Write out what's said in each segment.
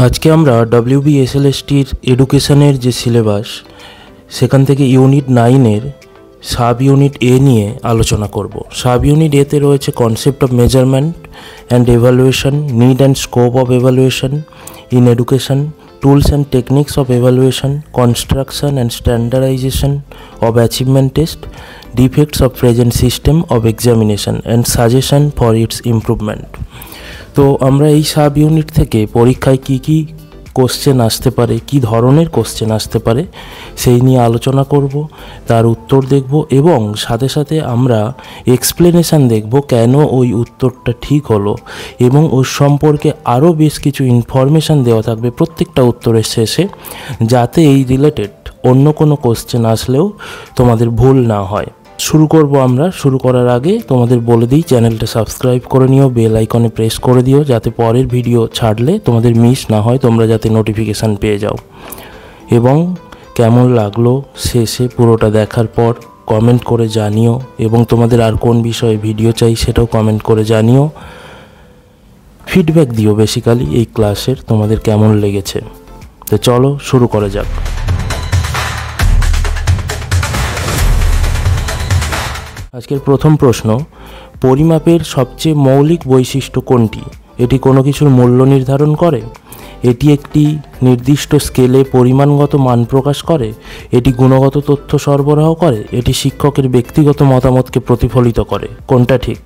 আজকে আমরা WBSLSTর এডুকেশনের যে সিলেবাস সেখান থেকে ইউনিট 9-এর সাব ইউনিট এ নিয়ে আলোচনা করব। সাব ইউনিট এতে রয়েছে concept of measurement and evaluation, need and scope of evaluation in education, tools and techniques of evaluation, construction and standardisation of achievement test, defects of present system of examination and suggestion for its improvement. তো আমরা এই sub unit থেকে পরীক্ষায় কি question আসতে পারে, কি ধরনের কোশ্চেন আসতে পারে সেই নিয়ে আলোচনা করব, তার উত্তর দেখব এবং সাথে সাথে আমরা এক্সপ্লেনেশান দেখব কেন ওই উত্তরটা ঠিক হলো এবং ওর সম্পর্কে আরও বেশ কিছু ইনফরমেশান দেওয়া থাকবে প্রত্যেকটা উত্তরের শেষে, যাতে এই রিলেটেড অন্য কোনো কোশ্চেন আসলেও তোমাদের ভুল না হয়। শুরু করব আমরা। শুরু করার আগে তোমাদের বলে দিই, চ্যানেলটা সাবস্ক্রাইব করে নিও, বেল আইকনে প্রেস করে দিও, যাতে পরের ভিডিও ছাড়লে তোমাদের মিস না হয়, তোমরা যাতে নোটিফিকেশান পেয়ে যাও। এবং কেমন লাগলো শেষে পুরোটা দেখার পর কমেন্ট করে জানিও, এবং তোমাদের আর কোন বিষয়ে ভিডিও চাই সেটাও কমেন্ট করে জানিও। ফিডব্যাক দিও বেসিক্যালি এই ক্লাসের তোমাদের কেমন লেগেছে। তো চলো শুরু করা যাক। আজকের প্রথম প্রশ্ন, পরিমাপের সবচেয়ে মৌলিক বৈশিষ্ট্য কোনটি? এটি কোনো কিছুর মূল্য নির্ধারণ করে, এটি একটি নির্দিষ্ট স্কেলে পরিমাণগত মান প্রকাশ করে, এটি গুণগত তথ্য সরবরাহ করে, এটি শিক্ষকের ব্যক্তিগত মতামতকে প্রতিফলিত করে। কোনটা ঠিক?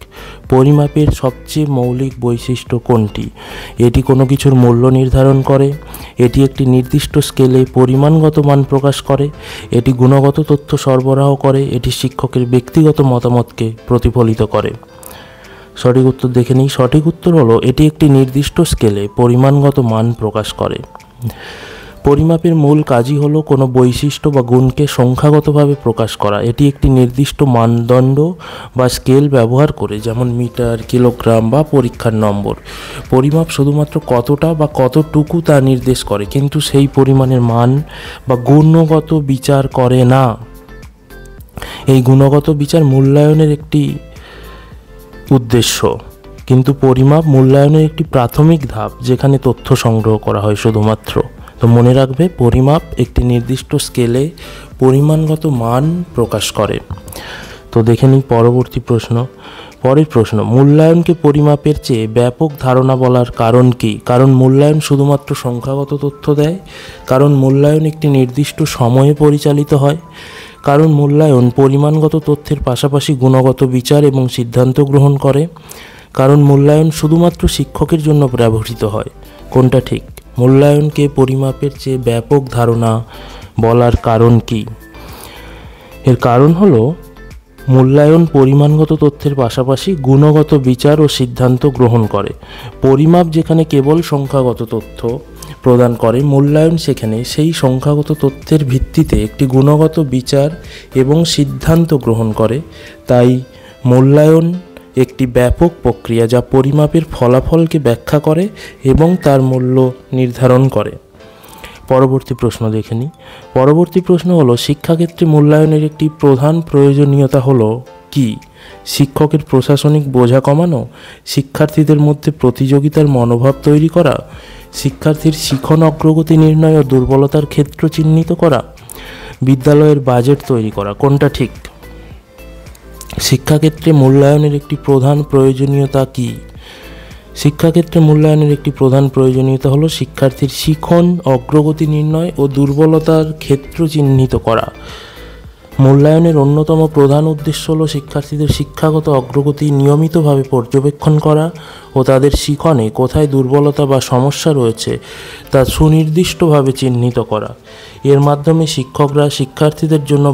পরিমাপের সবচেয়ে মৌলিক বৈশিষ্ট্য কোনটি? এটি কোনো কিছুর মূল্য নির্ধারণ করে, এটি একটি নির্দিষ্ট স্কেলে পরিমাণগত মান প্রকাশ করে, এটি গুণগত তথ্য সরবরাহ করে, এটি শিক্ষকের ব্যক্তিগত মতামতকে প্রতিফলিত করে। সঠিক উত্তর দেখে নিই। সঠিক উত্তর হলো এটি একটি নির্দিষ্ট স্কেলে পরিমাণগত মান প্রকাশ করে। পরিমাপের মূল কাজই হলো কোনো বৈশিষ্ট্য বা গুণকে সংখ্যাগতভাবে প্রকাশ করা। এটি একটি নির্দিষ্ট মানদণ্ড বা স্কেল ব্যবহার করে, যেমন মিটার, কিলোগ্রাম বা পরীক্ষার নম্বর। পরিমাপ শুধুমাত্র কতটা বা কতটুকু তা নির্দেশ করে, কিন্তু সেই পরিমাণের মান বা গুণগত বিচার করে না। এই গুণগত বিচার মূল্যায়নের একটি উদ্দেশ্য, কিন্তু পরিমাপ মূল্যায়নের একটি প্রাথমিক ধাপ, যেখানে তথ্য সংগ্রহ করা হয় শুধুমাত্র। তো মনে রাখবে, পরিমাপ একটি নির্দিষ্ট স্কেলে পরিমাণগত মান প্রকাশ করে। তো দেখে নিই পরবর্তী প্রশ্ন। পরের প্রশ্ন, মূল্যায়নকে পরিমাপের চেয়ে ব্যাপক ধারণা বলার কারণ কি? কারণ মূল্যায়ন শুধুমাত্র সংখ্যাগত তথ্য দেয়, কারণ মূল্যায়ন একটি নির্দিষ্ট সময়ে পরিচালিত হয়, কারণ মূল্যায়ন পরিমাণগত তথ্যের পাশাপাশি গুণগত বিচার এবং সিদ্ধান্ত গ্রহণ করে, কারণ মূল্যায়ন শুধুমাত্র শিক্ষকের জন্য ব্যবহৃত হয়। কোনটা ঠিক? মূল্যায়নকে পরিমাপের চেয়ে ব্যাপক ধারণা বলার কারণ কি? এর কারণ হলো মূল্যায়ন পরিমাণগত তথ্যের পাশাপাশি গুণগত বিচার ও সিদ্ধান্ত গ্রহণ করে। পরিমাপ যেখানে কেবল সংখ্যাগত তথ্য প্রদান করে, মূল্যায়ন সেখানে সেই সংখ্যাগত তথ্যের ভিত্তিতে একটি গুণগত বিচার এবং সিদ্ধান্ত গ্রহণ করে। তাই মূল্যায়ন একটি ব্যাপক প্রক্রিয়া, যা পরিমাপের ফলাফলকে ব্যাখ্যা করে এবং তার মূল্য নির্ধারণ করে। পরবর্তী প্রশ্ন দেখে নিই। পরবর্তী প্রশ্ন হলো, শিক্ষাক্ষেত্রে মূল্যায়নের একটি প্রধান প্রয়োজনীয়তা হলো কি? শিক্ষকের প্রশাসনিক বোঝা কমানো, শিক্ষার্থীদের মধ্যে প্রতিযোগিতার মনোভাব তৈরি করা, শিক্ষার্থীর শিখন অগ্রগতি নির্ণয় ও দুর্বলতার ক্ষেত্র চিহ্নিত করা, বিদ্যালয়ের বাজেট তৈরি করা। কোনটা ঠিক? শিক্ষাক্ষেত্রে মূল্যায়নের একটি প্রধান প্রয়োজনীয়তা কি? শিক্ষাক্ষেত্রে মূল্যায়নের একটি প্রধান প্রয়োজনীয়তা হলো শিক্ষার্থীর শিখন অগ্রগতি নির্ণয় ও দুর্বলতার ক্ষেত্র চিহ্নিত করা। মূল্যায়নের অন্যতম প্রধান উদ্দেশ্য হলো শিক্ষার্থীদের শিক্ষাগত অগ্রগতি নিয়মিতভাবে পর্যবেক্ষণ করা ও তাদের শিখনে কোথায় দুর্বলতা বা সমস্যা রয়েছে তা সুনির্দিষ্টভাবে চিহ্নিত করা। এর মাধ্যমে শিক্ষকরা শিক্ষার্থীদের জন্য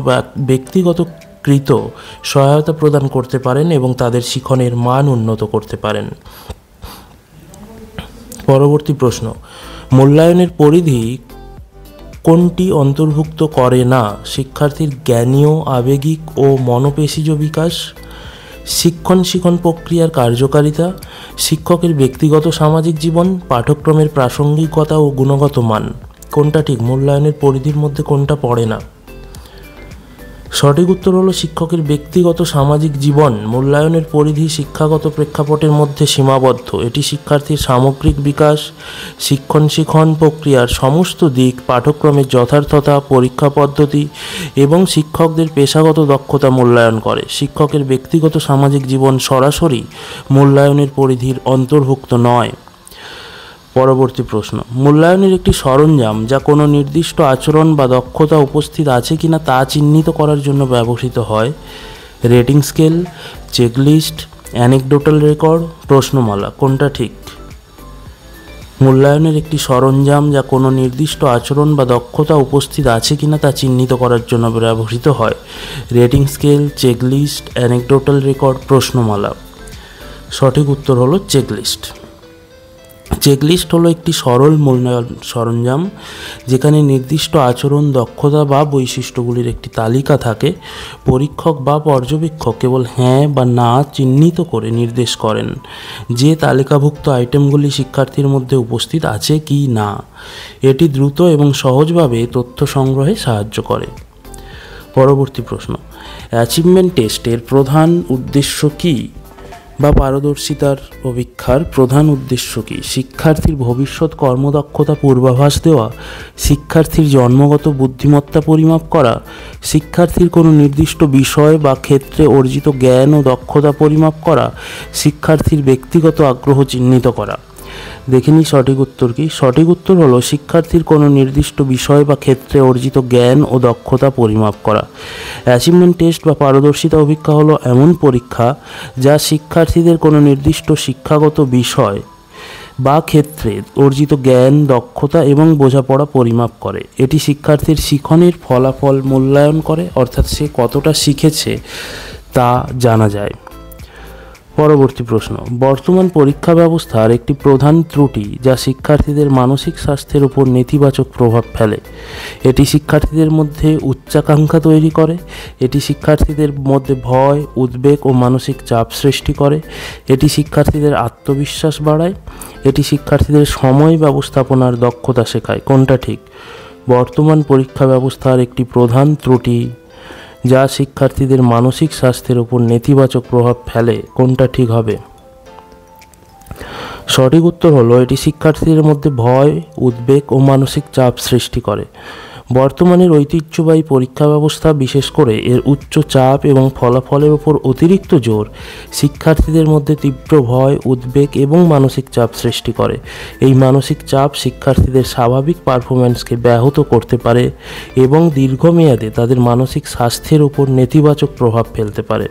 ব্যক্তিগত সহায়তা প্রদান করতে পারেন এবং তাদের শিখনের মান উন্নত করতে পারেন। পরবর্তী প্রশ্ন, মূল্যায়নের পরিধি কোনটি অন্তর্ভুক্ত করে না? শিক্ষার্থীর জ্ঞানীয়, আবেগিক ও মনোপেশিজ বিকাশ, শিখন প্রক্রিয়ার কার্যকারিতা, শিক্ষকের ব্যক্তিগত সামাজিক জীবন, পাঠ্যক্রমের প্রাসঙ্গিকতা ও গুণগত মান। কোনটা ঠিক? মূল্যায়নের পরিধির মধ্যে কোনটা পড়ে না? সঠিক উত্তর হলো শিক্ষকের ব্যক্তিগত সামাজিক জীবন মূল্যায়নের পরিধি শিক্ষাগত প্রেক্ষাপটের মধ্যে সীমাবদ্ধ। এটি শিক্ষার্থীর সামগ্রিক বিকাশ, শিক্ষণ প্রক্রিয়ার সমস্ত দিক, পাঠ্যক্রমের যথার্থতা, পরীক্ষা পদ্ধতি এবং শিক্ষকদের পেশাগত দক্ষতা মূল্যায়ন করে। শিক্ষকের ব্যক্তিগত সামাজিক জীবন সরাসরি মূল্যায়নের পরিধির অন্তর্ভুক্ত নয়। পরবর্তী প্রশ্ন, মূল্যায়নের একটি সরঞ্জাম যা কোনো নির্দিষ্ট আচরণ বা দক্ষতা উপস্থিত আছে কিনা তা চিহ্নিত করার জন্য ব্যবহৃত হয়। Rating scale, checklist, anecdotal record, প্রশ্নমালা, কোনটা ঠিক? মূল্যায়নের একটি সরঞ্জাম যা কোনো নির্দিষ্ট আচরণ বা দক্ষতা উপস্থিত আছে কিনা তা চিহ্নিত করার জন্য ব্যবহৃত হয়। Rating scale, checklist, anecdotal record, প্রশ্নমালা। সঠিক উত্তর হলো চেকলিস্ট। চেকলিস্ট হলো একটি সরল মূল্যায়ন সরঞ্জাম যেখানে নির্দিষ্ট আচরণ, দক্ষতা বা বৈশিষ্ট্যগুলির একটি তালিকা থাকে। পরীক্ষক বা পর্যবেক্ষক কেবল হ্যাঁ বা না চিহ্নিত করে নির্দেশ করেন যে তালিকাভুক্ত আইটেমগুলি শিক্ষার্থীর মধ্যে উপস্থিত আছে কি না। এটি দ্রুত এবং সহজভাবে তথ্য সংগ্রহে সাহায্য করে। পরবর্তী প্রশ্ন, অ্যাচিভমেন্ট টেস্টের প্রধান উদ্দেশ্য কী বা পারদর্শিতার পরীক্ষার প্রধান উদ্দেশ্য কী? শিক্ষার্থীর ভবিষ্যৎ কর্মদক্ষতা পূর্বাভাস দেওয়া, শিক্ষার্থীর জন্মগত বুদ্ধিমত্তা পরিমাপ করা, শিক্ষার্থীর কোনো নির্দিষ্ট বিষয় বা ক্ষেত্রে অর্জিত জ্ঞান ও দক্ষতা পরিমাপ করা, শিক্ষার্থীর ব্যক্তিগত আগ্রহ চিহ্নিত করা। দেখে নিই সঠিক উত্তর কী। সঠিক উত্তর হলো শিক্ষার্থীর কোনো নির্দিষ্ট বিষয় বা ক্ষেত্রে অর্জিত জ্ঞান ও দক্ষতা পরিমাপ করা। অ্যাচিভমেন্ট টেস্ট বা পারদর্শিতা পরীক্ষা হলো এমন পরীক্ষা যা শিক্ষার্থীদের কোনো নির্দিষ্ট শিক্ষাগত বিষয় বা ক্ষেত্রে অর্জিত জ্ঞান, দক্ষতা এবং বোঝাপড়া পরিমাপ করে। এটি শিক্ষার্থীর শিখনের ফলাফল মূল্যায়ন করে, অর্থাৎ সে কতটা শিখেছে তা জানা যায়। পরবর্তী প্রশ্ন, বর্তমান পরীক্ষা ব্যবস্থার একটি প্রধান ত্রুটি যা শিক্ষার্থীদের মানসিক স্বাস্থ্যের উপর নেতিবাচক প্রভাব ফেলে। এটি শিক্ষার্থীদের মধ্যে উচ্চাকাঙ্ক্ষা তৈরি করে, এটি শিক্ষার্থীদের মধ্যে ভয়, উদ্বেগ ও মানসিক চাপ সৃষ্টি করে, এটি শিক্ষার্থীদের আত্মবিশ্বাস বাড়ায়, এটি শিক্ষার্থীদের সময় ব্যবস্থাপনার দক্ষতা শেখায়। কোনটা ঠিক? বর্তমান পরীক্ষা ব্যবস্থার একটি প্রধান ত্রুটি যা শিক্ষার্থীদের মানসিক স্বাস্থ্যের উপর নেতিবাচক প্রভাব ফেলে, কোনটা ঠিক হবে? সঠিক উত্তর হলো এটি শিক্ষার্থীদের মধ্যে ভয়, উদ্বেগ ও মানসিক চাপ সৃষ্টি করে। বর্তমানের ঐতিহ্যবাহী পরীক্ষা ব্যবস্থা, বিশেষ করে এর উচ্চ চাপ এবং ফলাফলের উপর অতিরিক্ত জোর, শিক্ষার্থীদের মধ্যে তীব্র ভয়, উদ্বেগ এবং মানসিক চাপ সৃষ্টি করে। এই মানসিক চাপ শিক্ষার্থীদের স্বাভাবিক পারফরম্যান্সকে ব্যাহত করতে পারে এবং দীর্ঘমেয়াদে তাদের মানসিক স্বাস্থ্যের উপর নেতিবাচক প্রভাব ফেলতে পারে।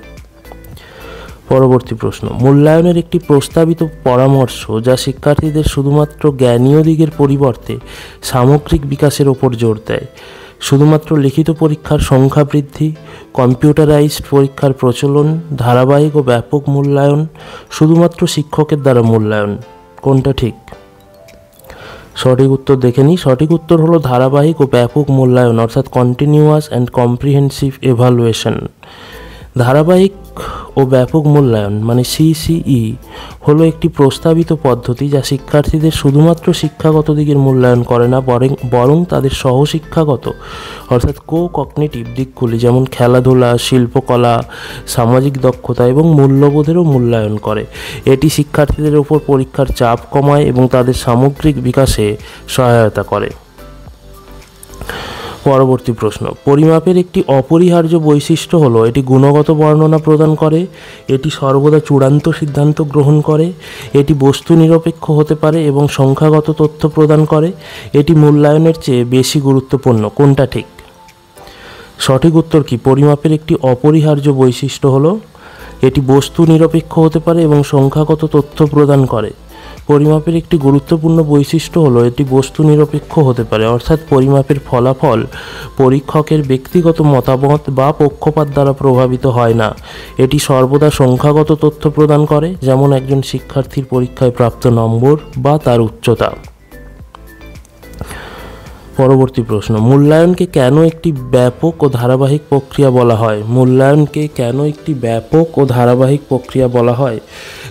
পরবর্তী প্রশ্ন, মূল্যায়নের একটি প্রস্তাবিত পরামর্শ যা শিক্ষার্থীদের শুধুমাত্র জ্ঞানীয় দিকের পরিবর্তে সামগ্রিক বিকাশের ওপর জোর দেয়। শুধুমাত্র লিখিত পরীক্ষার সংখ্যা বৃদ্ধি, কম্পিউটারাইজড পরীক্ষার প্রচলন, ধারাবাহিক ও ব্যাপক মূল্যায়ন, শুধুমাত্র শিক্ষকের দ্বারা মূল্যায়ন, কোনটা ঠিক? সঠিক উত্তর দেখে নিই। সঠিক উত্তর হলো ধারাবাহিক ও ব্যাপক মূল্যায়ন, অর্থাৎ কন্টিনিউয়াস অ্যান্ড কম্প্রিহেন্সিভ এভালুয়েশন। ধারাবাহিক ও ব্যাপক মূল্যায়ন মানে CCE হলো একটি প্রস্তাবিত পদ্ধতি যা শিক্ষার্থীদের শুধুমাত্র শিক্ষাগত দিকের মূল্যায়ন করে না, বরং তাদের সহশিক্ষাগত অর্থাৎ কগনিটিভ দিকগুলি যেমন খেলাধুলা, শিল্পকলা, সামাজিক দক্ষতা এবং মূল্যবোধেরও মূল্যায়ন করে। এটি শিক্ষার্থীদের উপর পরীক্ষার চাপ কমায় এবং তাদের সামগ্রিক বিকাশে সহায়তা করে। পরবর্তী প্রশ্ন, পরিমাপের একটি অপরিহার্য বৈশিষ্ট্য হলো এটি গুণগত বর্ণনা প্রদান করে, এটি সর্বদা চূড়ান্ত সিদ্ধান্ত গ্রহণ করে, এটি বস্তু নিরপেক্ষ হতে পারে এবং সংখ্যাগত তথ্য প্রদান করে, এটি মূল্যায়নের চেয়ে বেশি গুরুত্বপূর্ণ, কোনটা ঠিক? সঠিক উত্তর কি? পরিমাপের একটি অপরিহার্য বৈশিষ্ট্য হলো এটি বস্তু নিরপেক্ষ হতে পারে এবং সংখ্যাগত তথ্য প্রদান করে। পরিমাপের একটি গুরুত্বপূর্ণ বৈশিষ্ট্য হলো এটি বস্তু নিরপেক্ষ হতে পারে, অর্থাৎ পরিমাপের ফলাফল পরীক্ষকের ব্যক্তিগত মতামত বা পক্ষপাত দ্বারা প্রভাবিত হয় না। এটি সর্বদা সংখ্যাগত তথ্য প্রদান করে, যেমন একজন শিক্ষার্থীর পরীক্ষায় প্রাপ্ত নম্বর বা তার উচ্চতা। পরবর্তী প্রশ্ন, মূল্যায়নকে কেন একটি ব্যাপক ও ধারাবাহিক প্রক্রিয়া বলা হয়? মূল্যায়নকে কেন একটি ব্যাপক ও ধারাবাহিক প্রক্রিয়া বলা হয়?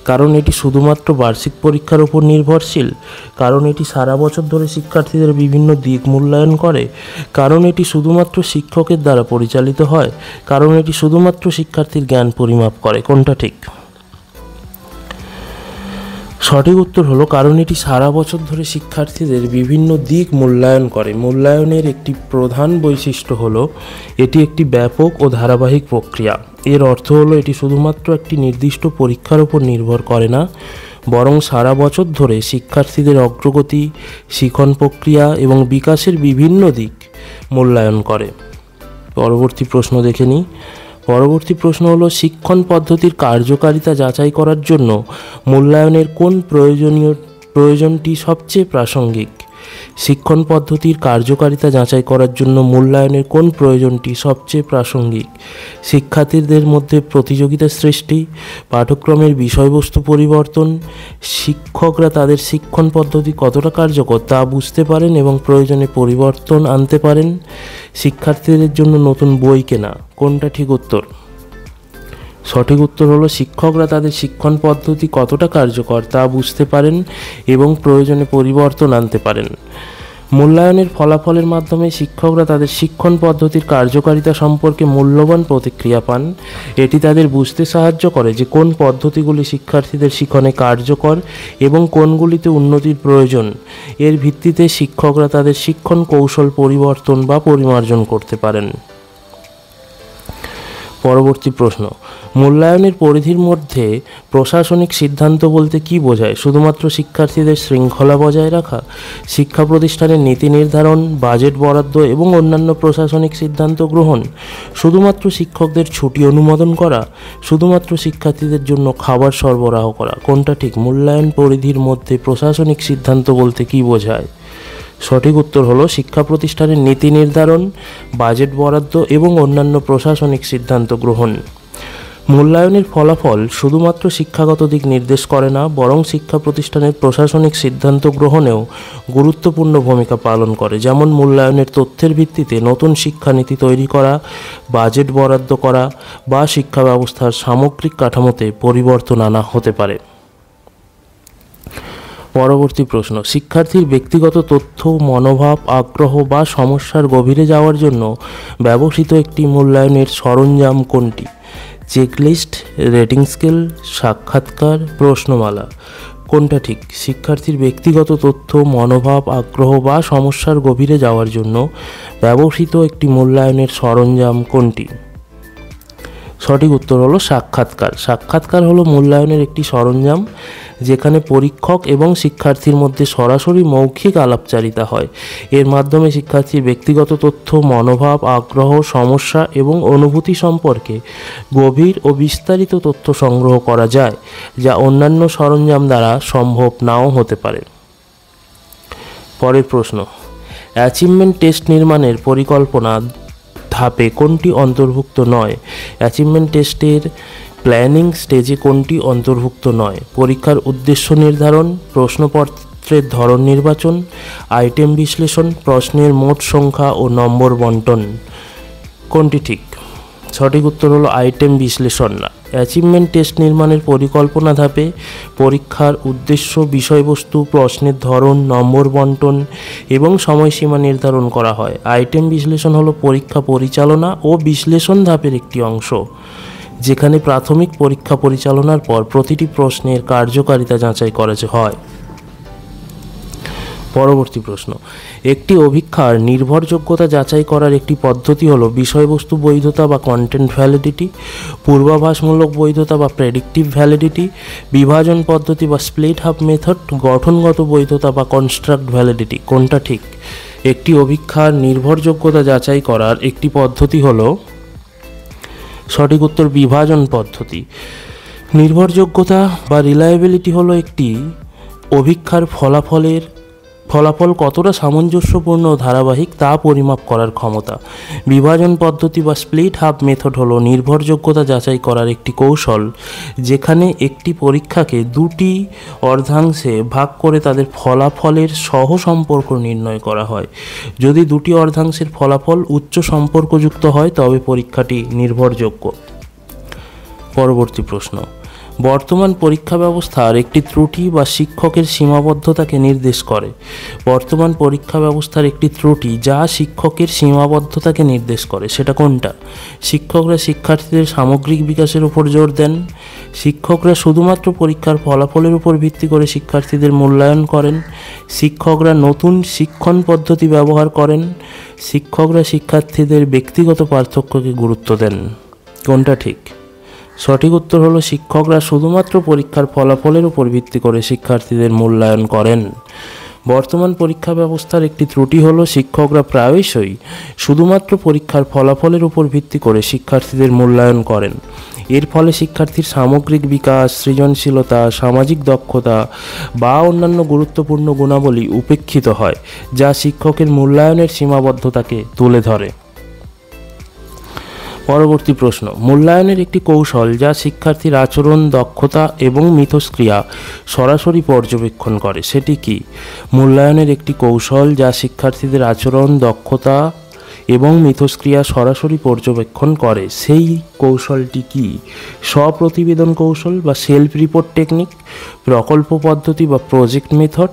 কারণ এটি শুধুমাত্র বার্ষিক পরীক্ষার উপর নির্ভরশীল, কারণ এটি সারা বছর ধরে শিক্ষার্থীদের বিভিন্ন দিক মূল্যায়ন করে, কারণ এটি শুধুমাত্র শিক্ষকের দ্বারা পরিচালিত হয়, কারণ এটি শুধুমাত্র শিক্ষার্থীর জ্ঞান পরিমাপ করে। কোনটা ঠিক? সঠিক উত্তর হলো কারণ এটি সারা বছর ধরে শিক্ষার্থীদের বিভিন্ন দিক মূল্যায়ন করে। মূল্যায়নের একটি প্রধান বৈশিষ্ট্য হলো এটি একটি ব্যাপক ও ধারাবাহিক প্রক্রিয়া। এর অর্থ হলো এটি শুধুমাত্র একটি নির্দিষ্ট পরীক্ষার উপর নির্ভর করে না, বরং সারা বছর ধরে শিক্ষার্থীদের অগ্রগতি, শিখন প্রক্রিয়া এবং বিকাশের বিভিন্ন দিক মূল্যায়ন করে। পরবর্তী প্রশ্ন দেখে নিই। পরবর্তী প্রশ্ন হলো, শিক্ষণ পদ্ধতির কার্যকারিতা যাচাই করার জন্য মূল্যায়নের কোন প্রয়োজনটি সবচেয়ে প্রাসঙ্গিক? শিক্ষণ পদ্ধতির কার্যকারিতা যাচাই করার জন্য মূল্যায়নের কোন প্রয়োজনটি সবচেয়ে প্রাসঙ্গিক? শিক্ষার্থীদের মধ্যে প্রতিযোগিতা সৃষ্টি, পাঠ্যক্রমের বিষয়বস্তু পরিবর্তন, শিক্ষকরা তাদের শিক্ষণ পদ্ধতি কতটা কার্যকর তা বুঝতে পারেন এবং প্রয়োজনে পরিবর্তন আনতে পারেন, শিক্ষার্থীদের জন্য নতুন বই কেনা। কোনটা ঠিক উত্তর? সঠিক উত্তর হলো শিক্ষকরা তাদের শিক্ষণ পদ্ধতি কতটা কার্যকর তা বুঝতে পারেন এবং প্রয়োজনে পরিবর্তন আনতে পারেন। মূল্যায়নের ফলাফলের মাধ্যমে শিক্ষকরা তাদের শিক্ষণ পদ্ধতির কার্যকারিতা সম্পর্কে মূল্যবান প্রতিক্রিয়া পান। এটি তাদের বুঝতে সাহায্য করে যে কোন পদ্ধতিগুলি শিক্ষার্থীদের শিক্ষণে কার্যকর এবং কোনগুলিতে উন্নতির প্রয়োজন। এর ভিত্তিতে শিক্ষকরা তাদের শিক্ষণ কৌশল পরিবর্তন বা পরিমার্জন করতে পারেন। পরবর্তী প্রশ্ন, মূল্যায়নের পরিধির মধ্যে প্রশাসনিক সিদ্ধান্ত বলতে কী বোঝায়? শুধুমাত্র শিক্ষার্থীদের শৃঙ্খলা বজায় রাখা, শিক্ষা প্রতিষ্ঠানের নীতি নির্ধারণ, বাজেট বরাদ্দ এবং অন্যান্য প্রশাসনিক সিদ্ধান্ত গ্রহণ, শুধুমাত্র শিক্ষকদের ছুটি অনুমোদন করা, শুধুমাত্র শিক্ষার্থীদের জন্য খাবার সরবরাহ করা। কোনটা ঠিক? মূল্যায়ন পরিধির মধ্যে প্রশাসনিক সিদ্ধান্ত বলতে কী বোঝায়? সঠিক উত্তর হলো শিক্ষা প্রতিষ্ঠানের নীতি নির্ধারণ, বাজেট বরাদ্দ এবং অন্যান্য প্রশাসনিক সিদ্ধান্ত গ্রহণ। মূল্যায়নের ফলাফল শুধুমাত্র শিক্ষাগত দিক নির্দেশ করে না, বরং শিক্ষা প্রতিষ্ঠানের প্রশাসনিক সিদ্ধান্ত গ্রহণেও গুরুত্বপূর্ণ ভূমিকা পালন করে। যেমন মূল্যায়নের তথ্যের ভিত্তিতে নতুন শিক্ষানীতি তৈরি করা, বাজেট বরাদ্দ করা বা শিক্ষা ব্যবস্থার সামগ্রিক কাঠামোতে পরিবর্তন আনা হতে পারে। পরবর্তী প্রশ্ন, শিক্ষার্থীর ব্যক্তিগত তথ্য, মনোভাব, আগ্রহ বা সমস্যার গভীরে যাওয়ার জন্য ব্যবহৃত একটি মূল্যায়নের সরঞ্জাম কোনটি? চেকলিস্ট, রেটিং স্কেল, সাক্ষাৎকার, প্রশ্নমালা। কোনটা ঠিক? শিক্ষার্থীর ব্যক্তিগত তথ্য, মনোভাব, আগ্রহ বা সমস্যার গভীরে যাওয়ার জন্য ব্যবহৃত একটি মূল্যায়নের সরঞ্জাম কোনটি? সঠিক উত্তর হলো সাক্ষাৎকার। সাক্ষাৎকার হলো মূল্যায়নের একটি সরঞ্জাম যেখানে পরীক্ষক এবং শিক্ষার্থীর মধ্যে সরাসরি মৌখিক আলাপচারিতা হয়। এর মাধ্যমে শিক্ষার্থীর ব্যক্তিগত তথ্য, মনোভাব, আগ্রহ, সমস্যা এবং অনুভূতি সম্পর্কে গভীর ও বিস্তারিত তথ্য সংগ্রহ করা যায়, যা অন্যান্য সরঞ্জাম দ্বারা সম্ভব নাও হতে পারে। পরের প্রশ্ন, অ্যাচিভমেন্ট টেস্ট নির্মাণের পরিকল্পনা ধাপে কোনটি অন্তর্ভুক্ত নয়? অ্যাচিভমেন্ট টেস্টের প্ল্যানিং স্টেজে কোনটি অন্তর্ভুক্ত নয়? পরীক্ষার উদ্দেশ্য নির্ধারণ, প্রশ্নপত্রের ধরন নির্বাচন, আইটেম বিশ্লেষণ, প্রশ্নের মোট সংখ্যা ও নম্বর বন্টন। কোনটি ঠিক? সঠিক উত্তর হলো আইটেম বিশ্লেষণ না। অ্যাচিভমেন্ট টেস্ট নির্মাণের পরিকল্পনা ধাপে পরীক্ষার উদ্দেশ্য, বিষয়বস্তু, প্রশ্নের ধরন, নম্বর বন্টন এবং সময়সীমা নির্ধারণ করা হয়। আইটেম বিশ্লেষণ হলো পরীক্ষা পরিচালনা ও বিশ্লেষণ ধাপের একটি অংশ, যেখানে প্রাথমিক পরীক্ষা পরিচালনার পর প্রতিটি প্রশ্নের কার্যকারিতা যাচাই করা হয়। পরবর্তী প্রশ্ন, একটি অভিক্ষার নির্ভরযোগ্যতা যাচাই করার একটি পদ্ধতি হলো বিষয়বস্তু বৈধতা বা কন্টেন্ট ভ্যালিডিটি, পূর্বাভাসমূলক বৈধতা বা প্রেডিক্টিভ ভ্যালিডিটি, বিভাজন পদ্ধতি বা স্প্লিট হাফ মেথড, গঠনগত বৈধতা বা কনস্ট্রাক্ট ভ্যালিডিটি। কোনটা ঠিক? একটি অভিক্ষার নির্ভরযোগ্যতা যাচাই করার একটি পদ্ধতি হলো, সঠিক উত্তর বিভাজন পদ্ধতি। নির্ভরযোগ্যতা বা রিলায়েবিলিটি হলো একটি অভিক্ষার ফলাফল কতটা সামঞ্জস্যপূর্ণ ও ধারাবাহিক তা পরিমাপ করার ক্ষমতা। বিভাজন পদ্ধতি বা স্প্লিট হাফ মেথড হলো নির্ভরযোগ্যতা যাচাই করার একটি কৌশল, যেখানে একটি পরীক্ষাকে দুটি অর্ধাংশে ভাগ করে তাদের ফলাফলের সহসম্পর্ক নির্ণয় করা হয়। যদি দুটি অর্ধাংশের ফলাফল উচ্চ সম্পর্কযুক্ত হয় তবে পরীক্ষাটি নির্ভরযোগ্য। পরবর্তী প্রশ্ন, বর্তমান পরীক্ষা ব্যবস্থার একটি ত্রুটি বা শিক্ষকের সীমাবদ্ধতাকে নির্দেশ করে। বর্তমান পরীক্ষা ব্যবস্থার একটি ত্রুটি যা শিক্ষকের সীমাবদ্ধতাকে নির্দেশ করে সেটা কোনটা? শিক্ষকরা শিক্ষার্থীদের সামগ্রিক বিকাশের উপর জোর দেন। শিক্ষকরা শুধুমাত্র পরীক্ষার ফলাফলের উপর ভিত্তি করে শিক্ষার্থীদের মূল্যায়ন করেন। শিক্ষকরা নতুন শিক্ষণ পদ্ধতি ব্যবহার করেন। শিক্ষকরা শিক্ষার্থীদের ব্যক্তিগত পার্থক্যকে গুরুত্ব দেন। কোনটা ঠিক? সঠিক উত্তর হলো শিক্ষকরা শুধুমাত্র পরীক্ষার ফলাফলের উপর ভিত্তি করে শিক্ষার্থীদের মূল্যায়ন করেন। বর্তমান পরীক্ষা ব্যবস্থার একটি ত্রুটি হলো শিক্ষকরা প্রায়শই শুধুমাত্র পরীক্ষার ফলাফলের উপর ভিত্তি করে শিক্ষার্থীদের মূল্যায়ন করেন। এর ফলে শিক্ষার্থীর সামগ্রিক বিকাশ, সৃজনশীলতা, সামাজিক দক্ষতা বা অন্যান্য গুরুত্বপূর্ণ গুণাবলী উপেক্ষিত হয়, যা শিক্ষকের মূল্যায়নের সীমাবদ্ধতাকে তুলে ধরে। পরবর্তী প্রশ্ন, মূল্যায়নের একটি কৌশল যা শিক্ষার্থীর আচরণ, দক্ষতা এবং মিথস্ক্রিয়া সরাসরি পর্যবেক্ষণ করে সেটি কি? মূল্যায়নের একটি কৌশল যা শিক্ষার্থীদের আচরণ, দক্ষতা এবং মিথস্ক্রিয়া সরাসরি পর্যবেক্ষণ করে সেই কৌশলটি কি? স্বপ্রতিবেদন কৌশল বা সেলফ রিপোর্ট টেকনিক, প্রকল্প পদ্ধতি বা প্রজেক্ট মেথড,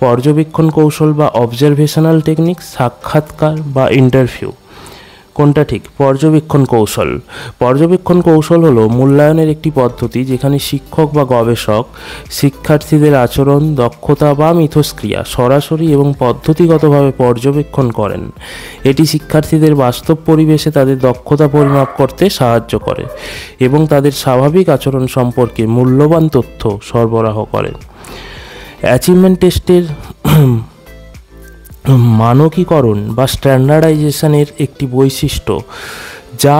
পর্যবেক্ষণ কৌশল বা অবজারভেশনাল টেকনিক, সাক্ষাৎকার বা ইন্টারভিউ। কোনটা ঠিক? পর্যবেক্ষণ কৌশল। পর্যবেক্ষণ কৌশল হলো মূল্যায়নের একটি পদ্ধতি যেখানে শিক্ষক বা গবেষক শিক্ষার্থীদের আচরণ, দক্ষতা বা মিথস্ক্রিয়া সরাসরি এবং পদ্ধতিগতভাবে পর্যবেক্ষণ করেন। এটি শিক্ষার্থীদের বাস্তব পরিবেশে তাদের দক্ষতা পরিমাপ করতে সাহায্য করে এবং তাদের স্বাভাবিক আচরণ সম্পর্কে মূল্যবান তথ্য সরবরাহ করে। অ্যাচিভমেন্ট টেস্টের মানকীকরণ বা স্ট্যান্ডার্ডাইজেশনের একটি বৈশিষ্ট্য যা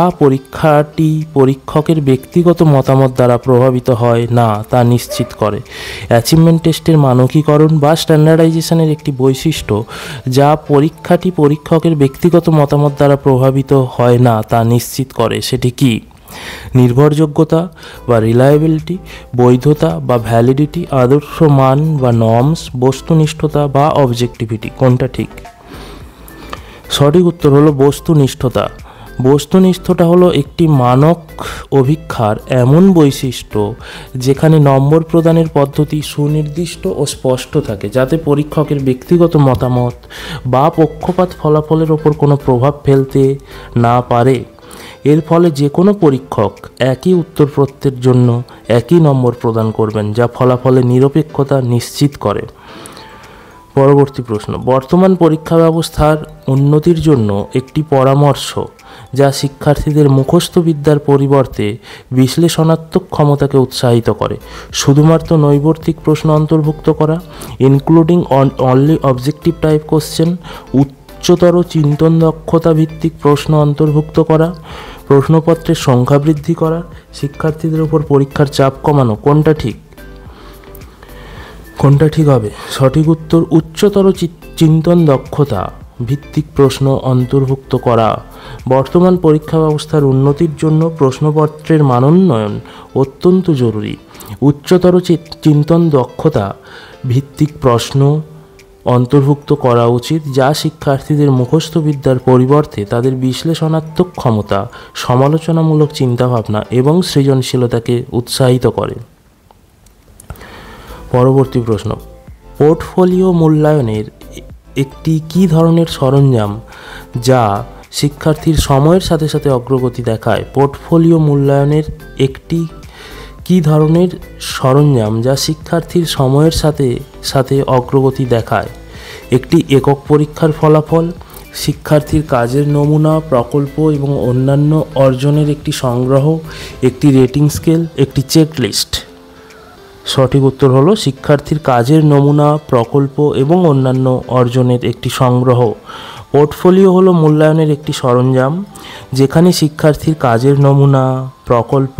পরীক্ষকের ব্যক্তিগত মতামত দ্বারা প্রভাবিত হয় না তা নিশ্চিত করে। অ্যাচিভমেন্ট টেস্টের মানকীকরণ বা স্ট্যান্ডার্ডাইজেশনের একটি বৈশিষ্ট্য যা পরীক্ষকের ব্যক্তিগত মতামত দ্বারা প্রভাবিত হয় না তা নিশ্চিত করে সেটি কি? নির্ভরযোগ্যতা বা রিলায়েবিলিটি, বৈধতা বা ভ্যালিডিটি, আদর্শ মান বা নর্মস, বস্তুনিষ্ঠতা বা অবজেক্টিভিটি। কোনটা ঠিক? সঠিক উত্তর হলো বস্তুনিষ্ঠতা। বস্তুনিষ্ঠতা হলো একটি মানক অভিক্ষার এমন বৈশিষ্ট্য যেখানে নম্বর প্রদানের পদ্ধতি সুনির্দিষ্ট ও স্পষ্ট থাকে, যাতে পরীক্ষকের ব্যক্তিগত মতামত বা পক্ষপাত ফলাফলের ওপর কোনো প্রভাব ফেলতে না পারে। এর ফলে যে কোনো পরীক্ষক একই উত্তর প্রত্যেকের জন্য একই নম্বর প্রদান করবেন, যা ফলাফলের নিরপেক্ষতা নিশ্চিত করে। পরবর্তী প্রশ্ন, বর্তমান পরীক্ষা ব্যবস্থার উন্নতির জন্য একটি পরামর্শ যা শিক্ষার্থীদের মুখস্থ বিদ্যার পরিবর্তে বিশ্লেষণাত্মক ক্ষমতাকে উৎসাহিত করে। শুধুমাত্র নৈবর্তিক প্রশ্ন অন্তর্ভুক্ত করা, including only objective type question, উচ্চতর চিন্তন দক্ষতা ভিত্তিক প্রশ্ন অন্তর্ভুক্ত করা, প্রশ্নপত্রের সংখ্যা বৃদ্ধি করা, শিক্ষার্থীদের উপর পরীক্ষার চাপ কমানো। কোনটা ঠিক? কোনটা ঠিক হবে? সঠিক উত্তর উচ্চতর চিন্তন দক্ষতা ভিত্তিক প্রশ্ন অন্তর্ভুক্ত করা। বর্তমান পরীক্ষা ব্যবস্থার উন্নতির জন্য প্রশ্নপত্রের মানোন্নয়ন অত্যন্ত জরুরি। উচ্চতর চিন্তন দক্ষতা ভিত্তিক প্রশ্ন অন্তর্ভুক্ত করা উচিত, যা শিক্ষার্থীদের মুখস্থ বিদ্যার পরিবর্তে তাদের বিশ্লেষণাত্মক ক্ষমতা, সমালোচনামূলক চিন্তাভাবনা এবং সৃজনশীলতাকে উৎসাহিত করে। পরবর্তী প্রশ্ন, পোর্টফোলিও মূল্যায়নের একটি কী ধরনের সরঞ্জাম যা শিক্ষার্থীর সময়ের সাথে সাথে অগ্রগতি দেখায়? পোর্টফোলিও মূল্যায়নের একটি কী ধরনের সরঞ্জাম যা শিক্ষার্থীর সময়ের সাথে সাথে অগ্রগতি দেখায়? একটি একক পরীক্ষার ফলাফল, শিক্ষার্থীর কাজের নমুনা, প্রকল্প এবং অন্যান্য অর্জনের একটি সংগ্রহ, একটি রেটিং স্কেল, একটি চেকলিস্ট। সঠিক উত্তর হলো শিক্ষার্থীর কাজের নমুনা, প্রকল্প এবং অন্যান্য অর্জনের একটি সংগ্রহ। পোর্টফোলিও হলো মূল্যায়নের একটি সরঞ্জাম যেখানে শিক্ষার্থীর কাজের নমুনা, প্রকল্প,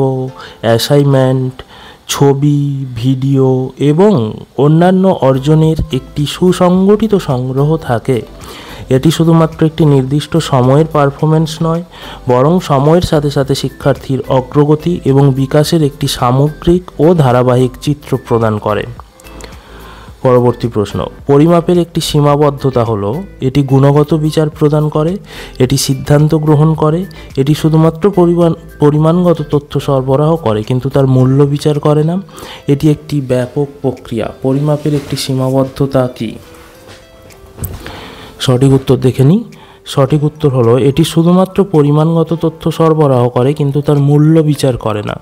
অ্যাসাইনমেন্ট, ছবি, ভিডিও এবং অন্যান্য অর্জনের একটি সুসংগঠিত সংগ্রহ থাকে। এটি শুধুমাত্র একটি নির্দিষ্ট সময়ের পারফরমেন্স নয়, বরং সময়ের সাথে সাথে শিক্ষার্থীর অগ্রগতি এবং বিকাশের একটি সামগ্রিক ও ধারাবাহিক চিত্র প্রদান করে। পরবর্তী প্রশ্ন, পরিমাপের একটি সীমাবদ্ধতা হলো এটি গুণগত বিচার প্রদান করে, এটি সিদ্ধান্ত গ্রহণ করে, এটি শুধুমাত্র পরিমাণগত তথ্য সরবরাহ করে কিন্তু তার মূল্য বিচার করে না। এটি একটি ব্যাপক প্রক্রিয়া। পরিমাপের একটি সীমাবদ্ধতা কি? সঠিক উত্তর দেখে নিই। সঠিক উত্তর হলো এটি শুধুমাত্র পরিমাণগত তথ্য সরবরাহ করে কিন্তু তার মূল্য বিচার করে না।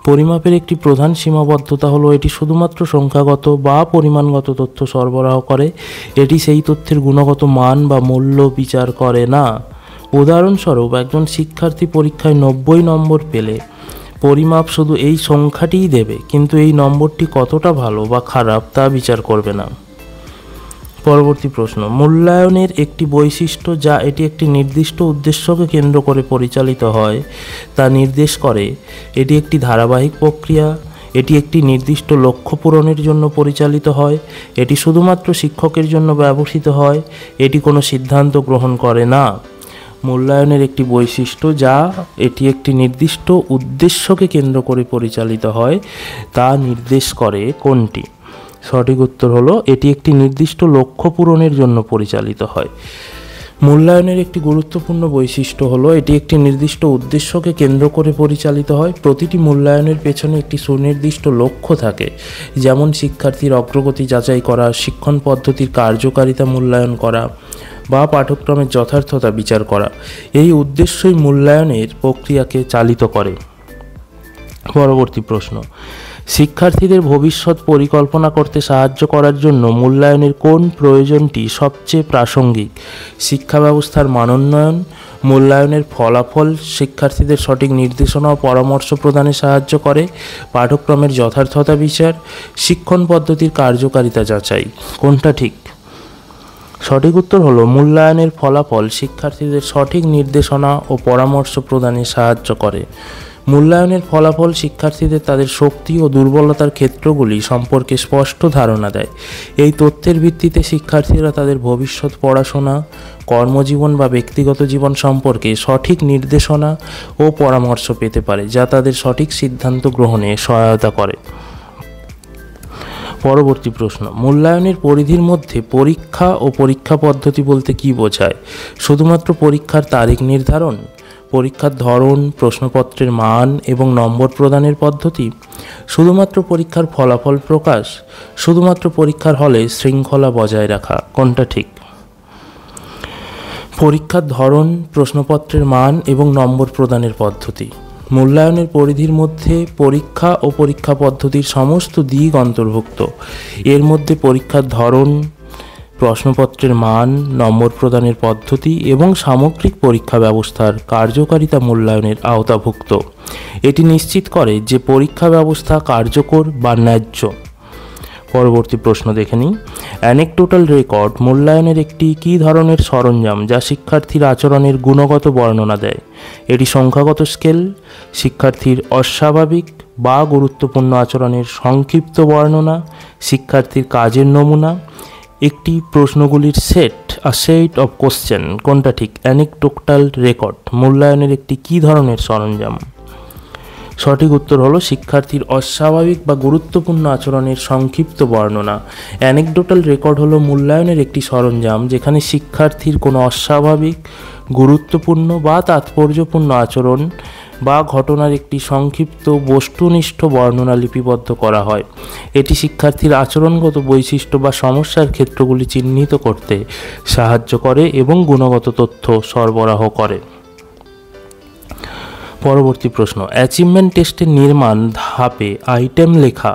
পরিমাপের একটি প্রধান সীমাবদ্ধতা হলো এটি শুধুমাত্র সংখ্যাগত বা পরিমাণগত তথ্য সরবরাহ করে, এটি সেই তথ্যের গুণগত মান বা মূল্য বিচার করে না। উদাহরণস্বরূপ, একজন শিক্ষার্থী পরীক্ষায় 90 নম্বর পেলে পরিমাপ শুধু এই সংখ্যাটিই দেবে, কিন্তু এই নম্বরটি কতটা ভালো বা খারাপ তা বিচার করবে না। পরবর্তী প্রশ্ন, মূল্যায়নের একটি বৈশিষ্ট্য যা এটি একটি নির্দিষ্ট উদ্দেশ্যকে কেন্দ্র করে পরিচালিত হয় তা নির্দেশ করে। এটি একটি ধারাবাহিক প্রক্রিয়া, এটি একটি নির্দিষ্ট লক্ষ্য পূরণের জন্য পরিচালিত হয়, এটি শুধুমাত্র শিক্ষকের জন্য ব্যবহৃত হয়, এটি কোনো সিদ্ধান্ত গ্রহণ করে না। মূল্যায়নের একটি বৈশিষ্ট্য যা এটি একটি নির্দিষ্ট উদ্দেশ্যকে কেন্দ্র করে পরিচালিত হয় তা নির্দেশ করে কোনটি? সঠিক উত্তর হলো এটি একটি নির্দিষ্ট লক্ষ্য পূরণের জন্য পরিচালিত হয়। মূল্যায়নের একটি গুরুত্বপূর্ণ বৈশিষ্ট্য হলো এটি একটি নির্দিষ্ট উদ্দেশ্যকে কেন্দ্র করে পরিচালিত হয়। প্রতিটি মূল্যায়নের পেছনে একটি সুনির্দিষ্ট লক্ষ্য থাকে, যেমন শিক্ষার্থীর অগ্রগতি যাচাই করা, শিক্ষণ পদ্ধতির কার্যকারিতা মূল্যায়ন করা বা পাঠ্যক্রমের যথার্থতা বিচার করা। এই উদ্দেশ্যই মূল্যায়নের প্রক্রিয়াকে চালিত করে। পরবর্তী প্রশ্ন, শিক্ষার্থীদের ভবিষ্যৎ পরিকল্পনা করতে সাহায্য করার জন্য মূল্যায়নের কোন প্রয়োজনটি সবচেয়ে প্রাসঙ্গিক? শিক্ষা ব্যবস্থার মানোন্নয়ন, মূল্যায়নের ফলাফল শিক্ষার্থীদের সঠিক নির্দেশনা ও পরামর্শ প্রদানে সাহায্য করে, পাঠ্যক্রমের যথার্থতা বিচার, শিক্ষণ পদ্ধতির কার্যকারিতা যাচাই। কোনটা ঠিক? সঠিক উত্তর হলো মূল্যায়নের ফলাফল শিক্ষার্থীদের সঠিক নির্দেশনা ও পরামর্শ প্রদানে সাহায্য করে। মূল্যায়নের ফলাফল শিক্ষার্থীদের তাদের শক্তি ও দুর্বলতার ক্ষেত্রগুলি সম্পর্কে স্পষ্ট ধারণা দেয়। এই তথ্যের ভিত্তিতে শিক্ষার্থীরা তাদের ভবিষ্যৎ পড়াশোনা, কর্মজীবন বা ব্যক্তিগত জীবন সম্পর্কে সঠিক নির্দেশনা ও পরামর্শ পেতে পারে, যা তাদের সঠিক সিদ্ধান্ত গ্রহণে সহায়তা করে। পরবর্তী প্রশ্ন, মূল্যায়নের পরিধির মধ্যে পরীক্ষা ও পরীক্ষা পদ্ধতি বলতে কী বোঝায়? শুধুমাত্র পরীক্ষার তারিখ নির্ধারণ, পরীক্ষার ধরন, প্রশ্নপত্রের মান এবং নম্বর প্রদানের পদ্ধতি, শুধুমাত্র পরীক্ষার ফলাফল প্রকাশ, শুধুমাত্র পরীক্ষার হলে শৃঙ্খলা বজায় রাখা। কোনটা ঠিক? পরীক্ষার ধরন, প্রশ্নপত্রের মান এবং নম্বর প্রদানের পদ্ধতি। মূল্যায়নের পরিধির মধ্যে পরীক্ষা ও পরীক্ষা পদ্ধতির সমস্ত দিক অন্তর্ভুক্ত। এর মধ্যে পরীক্ষার ধরন, প্রশ্নপত্রের মান, নম্বর প্রদানের পদ্ধতি এবং সামগ্রিক পরীক্ষা ব্যবস্থার কার্যকারিতা মূল্যায়নের আওতাভুক্ত। এটি নিশ্চিত করে যে পরীক্ষা ব্যবস্থা কার্যকর বা ন্যায্য। পরবর্তী প্রশ্ন দেখে নিই। অ্যানেকডোটাল রেকর্ড মূল্যায়নের একটি কী ধরনের সরঞ্জাম যা শিক্ষার্থীর আচরণের গুণগত বর্ণনা দেয়? এটি সংখ্যাগত স্কেল, শিক্ষার্থীর অস্বাভাবিক বা গুরুত্বপূর্ণ আচরণের সংক্ষিপ্ত বর্ণনা, শিক্ষার্থীর কাজের নমুনা, একটি প্রশ্নগুলির সেট অফ কোশ্চেন। কোনটা ঠিক? অ্যানেকডোটাল রেকর্ড মূল্যায়নের একটি কী ধরনের সরঞ্জাম? সঠিক উত্তর হলো শিক্ষার্থীর অস্বাভাবিক বা গুরুত্বপূর্ণ আচরণের সংক্ষিপ্ত বর্ণনা। অ্যানেকডোটাল রেকর্ড হলো মূল্যায়নের একটি সরঞ্জাম যেখানে শিক্ষার্থীর কোনো অস্বাভাবিক, গুরুত্বপূর্ণ বা তাৎপর্যপূর্ণ আচরণ বা ঘটনার একটি সংক্ষিপ্ত বস্তুনিষ্ঠ বর্ণনা লিপিবদ্ধ করা হয়। এটি শিক্ষার্থীর আচরণগত বৈশিষ্ট্য বা সমস্যার ক্ষেত্রগুলি চিহ্নিত করতে সাহায্য করে এবং গুণগত তথ্য সরবরাহ করে। পরবর্তী প্রশ্ন, অ্যাচিভমেন্ট টেস্টের নির্মাণ ধাপে আইটেম লেখা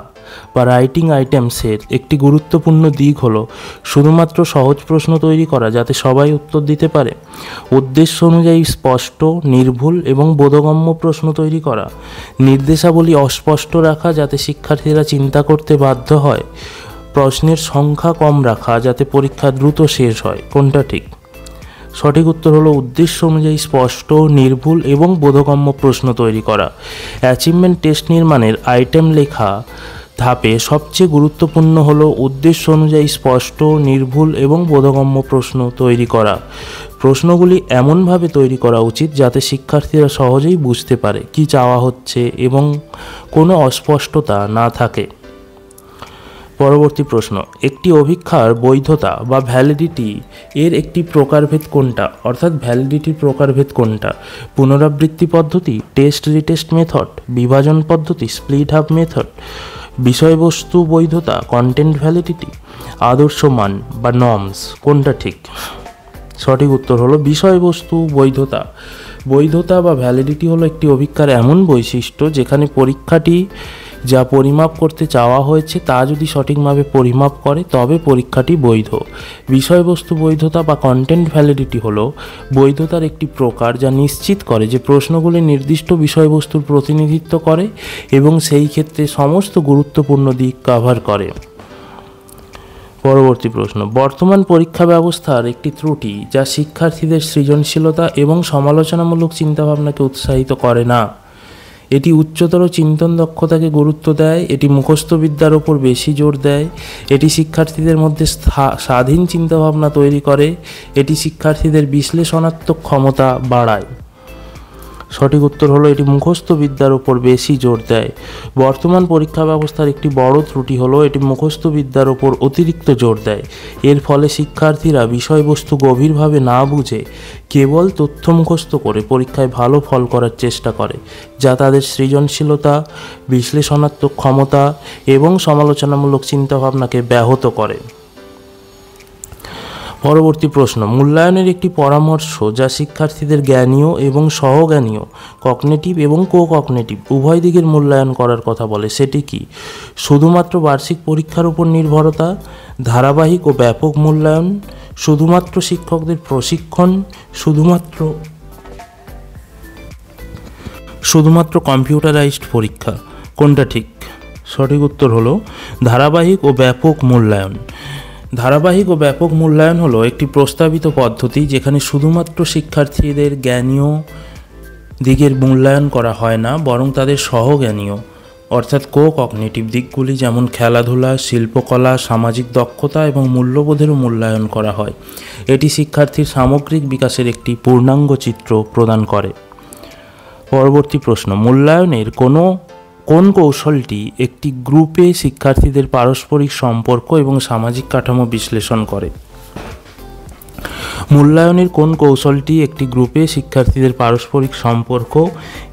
বা রাইটিং আইটেমসের একটি গুরুত্বপূর্ণ দিক হলো শুধুমাত্র সহজ প্রশ্ন তৈরি করা যাতে সবাই উত্তর দিতে পারে, উদ্দেশ্য অনুযায়ী স্পষ্ট, নির্ভুল এবং বোধগম্য প্রশ্ন তৈরি করা, নির্দেশাবলী অস্পষ্ট রাখা যাতে শিক্ষার্থীরা চিন্তা করতে বাধ্য হয়, প্রশ্নের সংখ্যা কম রাখা যাতে পরীক্ষা দ্রুত শেষ হয়। কোনটা ঠিক? সঠিক উত্তর হলো উদ্দেশ্য অনুযায়ী স্পষ্ট, নির্ভুল এবং বোধগম্য প্রশ্ন তৈরি করা। অ্যাচিভমেন্ট টেস্ট নির্মাণের আইটেম লেখা ধাপে সবচেয়ে গুরুত্বপূর্ণ হলো উদ্দেশ্য অনুযায়ী স্পষ্ট, নির্ভুল এবং বোধগম্য প্রশ্ন তৈরি করা। প্রশ্নগুলি এমনভাবে তৈরি করা উচিত যাতে শিক্ষার্থীরা সহজেই বুঝতে পারে কি চাওয়া হচ্ছে এবং কোনো অস্পষ্টতা না থাকে। পরবর্তী প্রশ্ন, একটি অভিক্ষার বৈধতা বা ভ্যালিডিটি এর একটি প্রকারভেদ কোনটা? অর্থাৎ ভ্যালিডিটির প্রকারভেদ কোনটা? পুনরাবৃত্তি পদ্ধতি, টেস্ট রিটেস্ট মেথড, বিভাজন পদ্ধতি, স্প্লিট হাফ মেথড, বিষয়বস্তু বৈধতা, কন্টেন্ট ভ্যালিডিটি, আদর্শ মান বা নর্মস, কোনটা ঠিক? সঠিক উত্তর হলো বিষয়বস্তু বৈধতা। বৈধতা বা ভ্যালিডিটি হলো একটি অভিক্ষার এমন বৈশিষ্ট্য যেখানে পরীক্ষাটি যা পরিমাপ করতে চাওয়া হয়েছে তা যদি সঠিকভাবে পরিমাপ করে তবে পরীক্ষাটি বৈধ। বিষয়বস্তু বৈধতা বা কন্টেন্ট ভ্যালিডিটি হলো বৈধতার একটি প্রকার যা নিশ্চিত করে যে প্রশ্নগুলি নির্দিষ্ট বিষয়বস্তুর প্রতিনিধিত্ব করে এবং সেই ক্ষেত্রে সমস্ত গুরুত্বপূর্ণ দিক কভার করে। পরবর্তী প্রশ্ন, বর্তমান পরীক্ষা ব্যবস্থার একটি ত্রুটি যা শিক্ষার্থীদের সৃজনশীলতা এবং সমালোচনামূলক চিন্তাভাবনাকে উৎসাহিত করে না। এটি উচ্চতর চিন্তন দক্ষতাকে গুরুত্ব দেয়, এটি মুখস্থ বিদ্যার ওপর বেশি জোর দেয়, এটি শিক্ষার্থীদের মধ্যে স্বাধীন চিন্তাভাবনা তৈরি করে, এটি শিক্ষার্থীদের বিশ্লেষণাত্মক ক্ষমতা বাড়ায়। সঠিক উত্তর হলো এটি মুখস্থ বিদ্যার উপর বেশি জোর দেয়। বর্তমান পরীক্ষা ব্যবস্থার একটি বড় ত্রুটি হলো এটি মুখস্থ বিদ্যার উপর অতিরিক্ত জোর দেয়। এর ফলে শিক্ষার্থীরা বিষয়বস্তু গভীরভাবে না বুঝে কেবল তথ্য মুখস্থ করে পরীক্ষায় ভালো ফল করার চেষ্টা করে, যা তাদের সৃজনশীলতা, বিশ্লেষণাত্মক ক্ষমতা এবং সমালোচনামূলক চিন্তাভাবনাকে ব্যাহত করে। পরবর্তী প্রশ্ন, মূল্যায়নের একটি পরামর্শ যা শিক্ষার্থীদের জ্ঞানীয় এবং সহজ্ঞানীয়, কগনিটিভ এবং কো-কগনিটিভ উভয় দিকের মূল্যায়ন করার কথা বলে, সেটি কি? শুধুমাত্র বার্ষিক পরীক্ষার উপর নির্ভরতা, ধারাবাহিক ও ব্যাপক মূল্যায়ন, শুধুমাত্র শিক্ষকদের প্রশিক্ষণ, শুধুমাত্র কম্পিউটারাইজড পরীক্ষা, কোনটা ঠিক? সঠিক উত্তর হলো ধারাবাহিক ও ব্যাপক মূল্যায়ন। ধারাবাহিক ও ব্যাপক মূল্যায়ন হলো একটি প্রস্তাবিত পদ্ধতি যেখানে শুধুমাত্র শিক্ষার্থীদের জ্ঞানীয় দিকের মূল্যায়ন করা হয় না, বরং তাদের সহজ্ঞানীয় অর্থাৎ কো-কগনিটিভ দিকগুলি যেমন খেলাধুলা, শিল্পকলা, সামাজিক দক্ষতা এবং মূল্যবোধেরও মূল্যায়ন করা হয়। এটি শিক্ষার্থীর সামগ্রিক বিকাশের একটি পূর্ণাঙ্গ চিত্র প্রদান করে। পরবর্তী প্রশ্ন, মূল্যায়নের কোন কৌশলটি একটি গ্রুপে শিক্ষার্থীদের পারস্পরিক সম্পর্ক এবং সামাজিক কাঠামো বিশ্লেষণ করে? মূল্যায়নের কোন কৌশলটি একটি গ্রুপে শিক্ষার্থীদের পারস্পরিক সম্পর্ক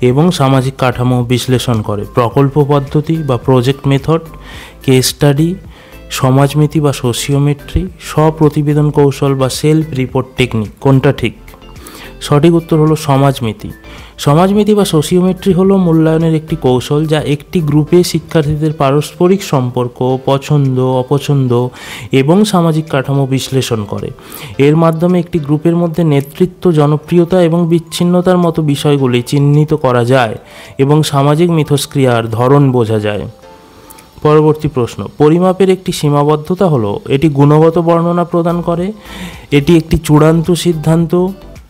এবং সামাজিক কাঠামো বিশ্লেষণ করে? প্রকল্প পদ্ধতি বা প্রজেক্ট মেথড, কেস স্টাডি, সমাজমিতি বা সোশিওমেট্রি, স্বপ্রতিবেদন কৌশল বা সেলফ রিপোর্ট টেকনিক, কোনটা ঠিক? সঠিক উত্তর হলো সমাজমিতি। সমাজমিতি বা সোশিওমেট্রি হলো মূল্যায়নের একটি কৌশল যা একটি গ্রুপে শিক্ষার্থীদের পারস্পরিক সম্পর্ক, পছন্দ, অপছন্দ এবং সামাজিক কাঠামো বিশ্লেষণ করে। এর মাধ্যমে একটি গ্রুপের মধ্যে নেতৃত্ব, জনপ্রিয়তা এবং বিচ্ছিন্নতার মতো বিষয়গুলি চিহ্নিত করা যায় এবং সামাজিক মিথস্ক্রিয়ার ধরন বোঝা যায়। পরবর্তী প্রশ্ন, পরিমাপের একটি সীমাবদ্ধতা হলো এটি গুণগত বর্ণনা প্রদান করে, এটি একটি চূড়ান্ত সিদ্ধান্ত,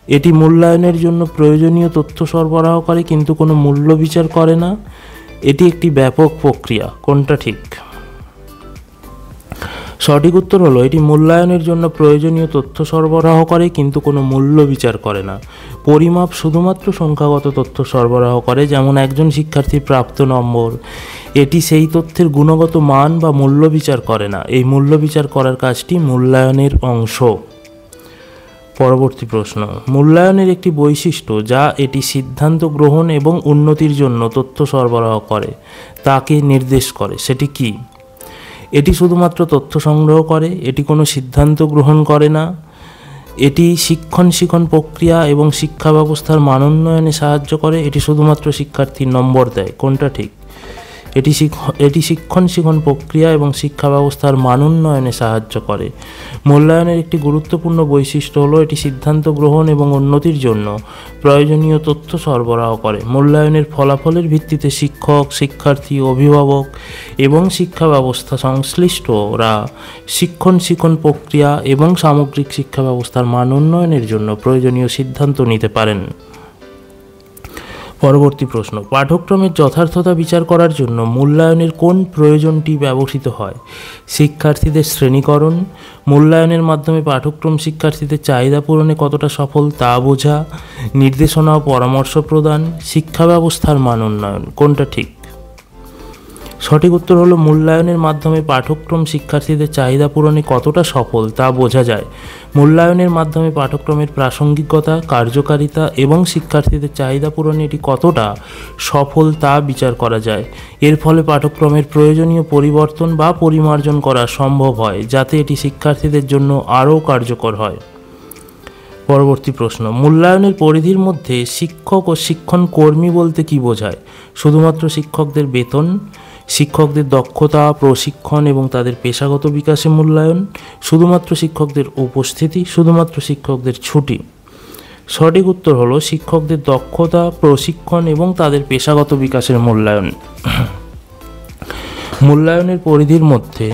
এটি মূল্যায়নের জন্য প্রয়োজনীয় তথ্য সরবরাহ করে কিন্তু কোনো মূল্য বিচার করে না, এটি একটি ব্যাপক প্রক্রিয়া, কোনটা ঠিক? সঠিক উত্তর হলো এটি মূল্যায়নের জন্য প্রয়োজনীয় তথ্য সরবরাহ করে কিন্তু কোনো মূল্য বিচার করে না। পরিমাপ শুধুমাত্র সংখ্যাগত তথ্য সরবরাহ করে, যেমন একজন শিক্ষার্থীর প্রাপ্ত নম্বর। এটি সেই তথ্যের গুণগত মান বা মূল্য বিচার করে না। এই মূল্য বিচার করার কাজটি মূল্যায়নের অংশ। পরবর্তী প্রশ্ন, মূল্যায়নের একটি বৈশিষ্ট্য যা এটি সিদ্ধান্ত গ্রহণ এবং উন্নতির জন্য তথ্য সরবরাহ করে তাকে নির্দেশ করে, সেটি কি? এটি শুধুমাত্র তথ্য সংগ্রহ করে, এটি কোনো সিদ্ধান্ত গ্রহণ করে না, এটি শিক্ষণ প্রক্রিয়া এবং শিক্ষা ব্যবস্থার মানোন্নয়নে সাহায্য করে, এটি শুধুমাত্র শিক্ষার্থীর নম্বর দেয়, কোনটা ঠিক? এটি শিক্ষণ প্রক্রিয়া এবং শিক্ষা ব্যবস্থার মান উন্নয়নে সাহায্য করে। মূল্যায়নের একটি গুরুত্বপূর্ণ বৈশিষ্ট্য হলো এটি সিদ্ধান্ত গ্রহণ এবং উন্নতির জন্য প্রয়োজনীয় তথ্য সরবরাহ করে। মূল্যায়নের ফলাফলের ভিত্তিতে শিক্ষক, শিক্ষার্থী, অভিভাবক এবং শিক্ষা ব্যবস্থা সংশ্লিষ্টরা শিক্ষণ প্রক্রিয়া এবং সামগ্রিক শিক্ষা ব্যবস্থার মান উন্নয়নের জন্য প্রয়োজনীয় সিদ্ধান্ত নিতে পারেন। পরবর্তী প্রশ্ন, পাঠ্যক্রমের যথার্থতা বিচার করার জন্য মূল্যায়নের কোন প্রয়োজনটি ব্যবহৃত হয়? শিক্ষার্থীদের শ্রেণীকরণ, মূল্যায়নের মাধ্যমে পাঠ্যক্রম শিক্ষার্থীদের চাহিদা পূরণে কতটা সফল তা বোঝা, নির্দেশনা ও পরামর্শ প্রদান, শিক্ষা ব্যবস্থার মান উন্নয়ন। কোনটা ঠিক? সঠিক উত্তর হলো মূল্যায়নের মাধ্যমে পাঠ্যক্রম শিক্ষার্থীদের চাহিদা পূরণে কতটা সফল তা বোঝা যায়। মূল্যায়নের মাধ্যমে পাঠ্যক্রমের প্রাসঙ্গিকতা, কার্যকারিতা এবং শিক্ষার্থীদের চাহিদা পূরণে এটি কতটা সফল তা বিচার করা যায়। এর ফলে পাঠ্যক্রমের প্রয়োজনীয় পরিবর্তন বা পরিমার্জন করা সম্ভব হয়, যাতে এটি শিক্ষার্থীদের জন্য আরও কার্যকর হয়। পরবর্তী প্রশ্ন, মূল্যায়নের পরিধির মধ্যে শিক্ষক ও শিক্ষণ কর্মী বলতে কী বোঝায়? শুধুমাত্র শিক্ষকদের বেতন, শিক্ষকদের দক্ষতা, প্রশিক্ষণ এবং তাদের পেশাগত বিকাশে মূল্যায়ন, শুধুমাত্র শিক্ষকদের উপস্থিতি, শুধুমাত্র শিক্ষকদের ছুটি। সঠিক উত্তর হলো শিক্ষকদের দক্ষতা, প্রশিক্ষণ এবং তাদের পেশাগত বিকাশের মূল্যায়ন। মূল্যায়নের পরিধির মধ্যে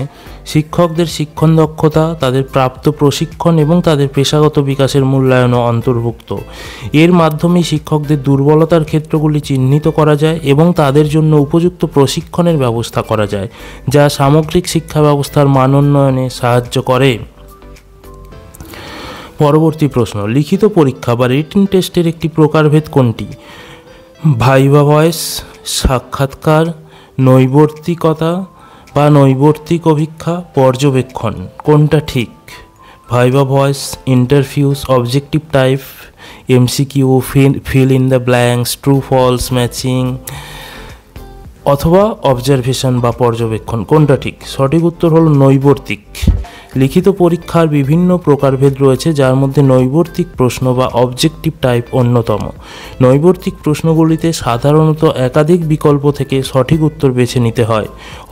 শিক্ষকদের শিক্ষণ দক্ষতা, তাদের প্রাপ্ত প্রশিক্ষণ এবং তাদের পেশাগত বিকাশের মূল্যায়নও অন্তর্ভুক্ত। এর মাধ্যমে শিক্ষকদের দুর্বলতার ক্ষেত্রগুলি চিহ্নিত করা যায় এবং তাদের জন্য উপযুক্ত প্রশিক্ষণের ব্যবস্থা করা যায়, যা সামগ্রিক শিক্ষা ব্যবস্থার মান উন্নয়নে সাহায্য করে। পরবর্তী প্রশ্ন, লিখিত পরীক্ষা বা রিটেন টেস্টের একটি প্রকারভেদ কোনটি? ভাইভা ভয়েস, সাক্ষাৎকার, নৈবর্তিকতা বা নৈবর্তিক অভিক্ষা, পর্যবেক্ষণ। কোনটা ঠিক? Viva voice, interviews, objective type, MCQ, fill in the blanks, true false matching, অথবা অবজারভেশন বা পর্যবেক্ষণ। কোনটা ঠিক? সঠিক উত্তর হলো নৈবর্তিক। লিখিত পরীক্ষার বিভিন্ন প্রকারভেদ রয়েছে, যার মধ্যে নৈবর্তিক প্রশ্ন বা অবজেক্টিভ টাইপ অন্যতম। নৈবর্তিক প্রশ্নগুলিতে সাধারণত একাধিক বিকল্প থেকে সঠিক উত্তর বেছে নিতে হয়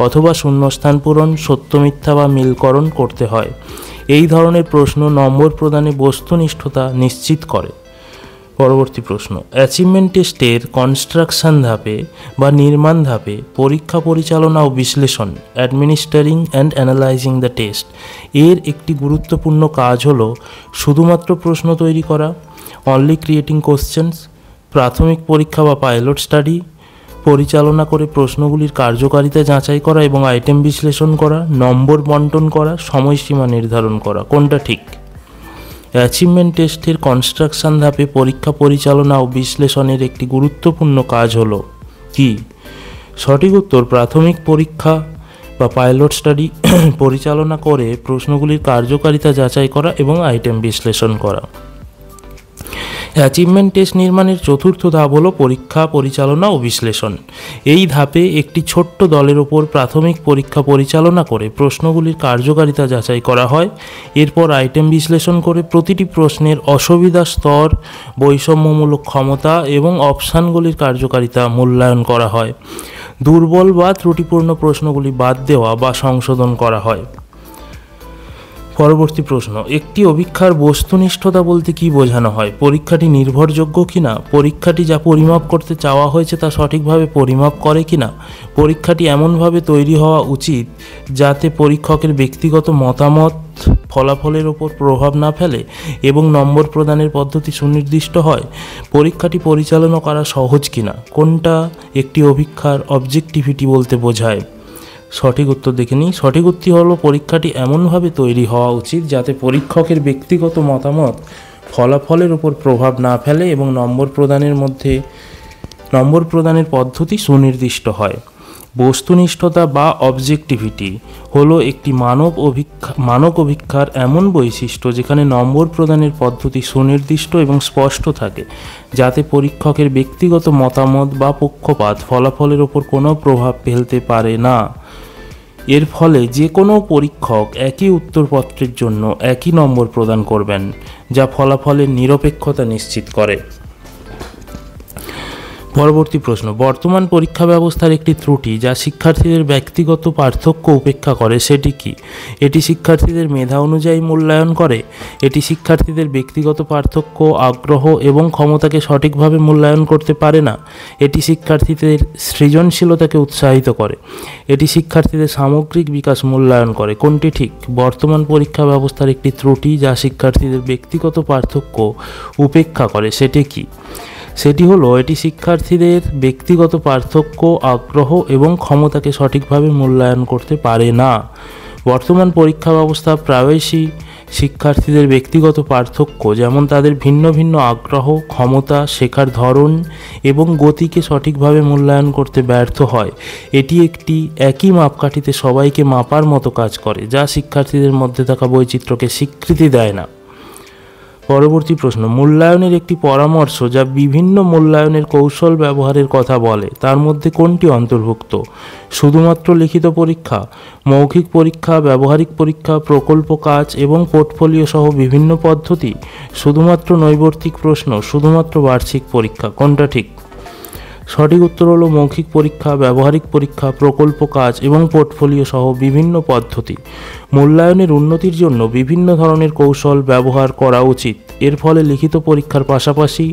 অথবা শূন্যস্থান পূরণ, সত্য মিথ্যা বা মিলকরণ করতে হয়। এই ধরনের প্রশ্ন নম্বর প্রদানে বস্তুনিষ্ঠতা নিশ্চিত করে। পরবর্তী প্রশ্ন, অ্যাচিভমেন্ট টেস্টের কনস্ট্রাকশন ধাপে বা নির্মাণ ধাপে পরীক্ষা পরিচালনা ও বিশ্লেষণ, administering and analysing the test, এর একটি গুরুত্বপূর্ণ কাজ হলো শুধুমাত্র প্রশ্ন তৈরি করা, অনলি ক্রিয়েটিং কোশ্চেন্স, প্রাথমিক পরীক্ষা বা পাইলট স্টাডি, পরিচালনা করে প্রশ্নগুলির কার্যকারিতা যাচাই করা এবং আইটেম বিশ্লেষণ করা, নম্বর বন্টন করা, সময়সীমা নির্ধারণ করা। কোনটা ঠিক? অ্যাচিভমেন্ট টেস্টের কনস্ট্রাকশন ধাপে পরীক্ষা পরিচালনা ও বিশ্লেষণের একটি গুরুত্বপূর্ণ কাজ হলো কি? সঠিক উত্তর প্রাথমিক পরীক্ষা বা পাইলট স্টাডি পরিচালনা করে প্রশ্নগুলির কার্যকারিতা যাচাই করা এবং আইটেম বিশ্লেষণ করা। অ্যাচিভমেন্ট টেস্ট নির্মাণের চতুর্থ ধাপ হলো পরীক্ষা পরিচালনা ও বিশ্লেষণ। এই ধাপে একটি ছোট্ট দলের ওপর প্রাথমিক পরীক্ষা পরিচালনা করে প্রশ্নগুলির কার্যকারিতা যাচাই করা হয়। এরপর আইটেম বিশ্লেষণ করে প্রতিটি প্রশ্নের অসুবিধা স্তর, বৈষম্যমূলক ক্ষমতা এবং অপশানগুলির কার্যকারিতা মূল্যায়ন করা হয়। দুর্বল বা ত্রুটিপূর্ণ প্রশ্নগুলি বাদ দেওয়া বা সংশোধন করা হয়। পরবর্তী প্রশ্ন, একটি অভিক্ষার বস্তুনিষ্ঠতা বলতে কি বোঝানো হয়? পরীক্ষাটি নির্ভরযোগ্য কিনা, পরীক্ষাটি যা পরিমাপ করতে চাওয়া হয়েছে তা সঠিকভাবে পরিমাপ করে কিনা, পরীক্ষাটি এমনভাবে তৈরি হওয়া উচিত যাতে পরীক্ষকের ব্যক্তিগত মতামত ফলাফলের ওপর প্রভাব না ফেলে এবং নম্বর প্রদানের পদ্ধতি সুনির্দিষ্ট হয়, পরীক্ষাটি পরিচালনা করা সহজ কিনা। কোনটা একটি অভিক্ষার অবজেক্টিভিটি বলতে বোঝায়? সঠিক উত্তর দেখে নিই। সঠিক উত্তর হলো পরীক্ষাটি এমনভাবে তৈরি হওয়া উচিত যাতে পরীক্ষকের ব্যক্তিগত মতামত ফলাফলের উপর প্রভাব না ফেলে এবং নম্বর প্রদানের পদ্ধতি সুনির্দিষ্ট হয়। বস্তুনিষ্ঠতা বা অবজেক্টিভিটি হলো একটি মানক অভিক্ষার এমন বৈশিষ্ট্য যেখানে নম্বর প্রদানের পদ্ধতি সুনির্দিষ্ট এবং স্পষ্ট থাকে, যাতে পরীক্ষকের ব্যক্তিগত মতামত বা পক্ষপাত ফলাফলের ওপর কোনো প্রভাব ফেলতে পারে না। এর ফলে যে কোনো পরীক্ষক একই উত্তরপত্রের জন্য একই নম্বর প্রদান করবেন, যা ফলাফলের নিরপেক্ষতা নিশ্চিত করে। পরবর্তী প্রশ্ন, বর্তমান পরীক্ষা ব্যবস্থার একটি ত্রুটি যা শিক্ষার্থীদের ব্যক্তিগত পার্থক্য উপেক্ষা করে সেটি কি? এটি শিক্ষার্থীদের মেধা অনুযায়ী মূল্যায়ন করে। এটি শিক্ষার্থীদের ব্যক্তিগত পার্থক্য, আগ্রহ এবং ক্ষমতাকে সঠিকভাবে মূল্যায়ন করতে পারে না। এটি শিক্ষার্থীদের সৃজনশীলতাকে উৎসাহিত করে। এটি শিক্ষার্থীদের সামগ্রিক বিকাশ মূল্যায়ন করে। কোনটি ঠিক? বর্তমান পরীক্ষা ব্যবস্থার একটি ত্রুটি যা শিক্ষার্থীদের ব্যক্তিগত পার্থক্য উপেক্ষা করে সেটি কি? সেটি হলো, এটি শিক্ষার্থীদের ব্যক্তিগত পার্থক্য, আগ্রহ এবং ক্ষমতাকে সঠিকভাবে মূল্যায়ন করতে পারে না। বর্তমান পরীক্ষা ব্যবস্থা প্রায়শই শিক্ষার্থীদের ব্যক্তিগত পার্থক্য, যেমন তাদের ভিন্ন ভিন্ন আগ্রহ, ক্ষমতা, শেখার ধরন এবং গতিকে সঠিকভাবে মূল্যায়ন করতে ব্যর্থ হয়। এটি একটি একই মাপকাঠিতে সবাইকে মাপার মতো কাজ করে, যা শিক্ষার্থীদের মধ্যে থাকা বৈচিত্র্যকে স্বীকৃতি দেয় না। পরবর্তী প্রশ্ন, মূল্যায়নের একটি পরামর্শ যা বিভিন্ন মূল্যায়নের কৌশল ব্যবহারের কথা বলে, তার মধ্যে কোনটি অন্তর্ভুক্ত? শুধুমাত্র লিখিত পরীক্ষা, মৌখিক পরীক্ষা, ব্যবহারিক পরীক্ষা, প্রকল্প কাজ এবং পোর্টফোলিও সহ বিভিন্ন পদ্ধতি, শুধুমাত্র নৈর্ব্যক্তিক প্রশ্ন, শুধুমাত্র বার্ষিক পরীক্ষা? কোনটা ঠিক? সঠিক উত্তর হলো মৌখিক পরীক্ষা, ব্যবহারিক পরীক্ষা, প্রকল্প কাজ এবং পোর্টফোলিও সহ বিভিন্ন পদ্ধতি। মূল্যায়নের উন্নতির জন্য বিভিন্ন ধরনের কৌশল ব্যবহার করা উচিত। এর ফলে লিখিত পরীক্ষার পাশাপাশি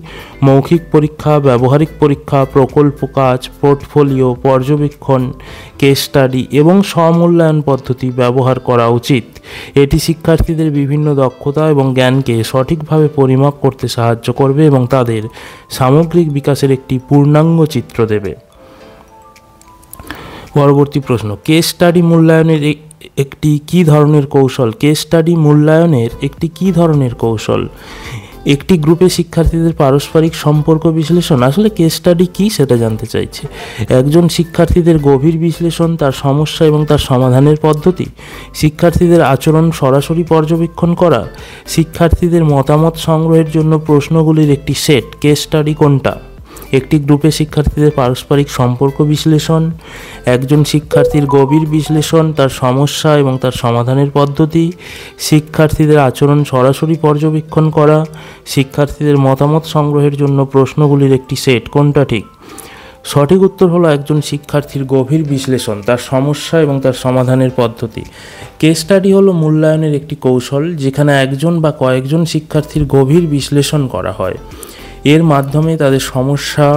মৌখিক পরীক্ষা, ব্যবহারিক পরীক্ষা, প্রকল্প কাজ, পোর্টফোলিও, পর্যবেক্ষণ, কেস স্টাডি এবং স্বমূল্যায়ন পদ্ধতি ব্যবহার করা উচিত। এটি শিক্ষার্থীদের বিভিন্ন দক্ষতা এবং জ্ঞানকে সঠিকভাবে পরিমাপ করতে সাহায্য করবে এবং তাদের সামগ্রিক বিকাশের একটি পূর্ণাঙ্গ চিত্র দেবে। পরবর্তী প্রশ্ন, কেস স্টাডি মূল্যায়নের একটি কী ধরনের কৌশল? কেস স্টাডি মূল্যায়নের একটি কী ধরনের কৌশল? একটি গ্রুপে শিক্ষার্থীদের পারস্পরিক সম্পর্ক বিশ্লেষণ। আসলে কেস স্টাডি কী সেটা জানতে চাইছে। একজন শিক্ষার্থীদের গভীর বিশ্লেষণ, তার সমস্যা এবং তার সমাধানের পদ্ধতি, শিক্ষার্থীদের আচরণ সরাসরি পর্যবেক্ষণ করা, শিক্ষার্থীদের মতামত সংগ্রহের জন্য প্রশ্নগুলির একটি সেট। কেস স্টাডি কোনটা? একটি গ্রুপে শিক্ষার্থীদের পারস্পরিক সম্পর্ক বিশ্লেষণ, একজন শিক্ষার্থীর গভীর বিশ্লেষণ, তার সমস্যা এবং তার সমাধানের পদ্ধতি, শিক্ষার্থীদের আচরণ সরাসরি পর্যবেক্ষণ করা, শিক্ষার্থীদের মতামত সংগ্রহের জন্য প্রশ্নগুলির একটি সেট। কোনটা ঠিক? সঠিক উত্তর হলো একজন শিক্ষার্থীর গভীর বিশ্লেষণ, তার সমস্যা এবং তার সমাধানের পদ্ধতি। কেস স্টাডি হলো মূল্যায়নের একটি কৌশল যেখানে একজন বা কয়েকজন শিক্ষার্থীর গভীর বিশ্লেষণ করা হয়। এর মাধ্যমে তাদের সমস্যা,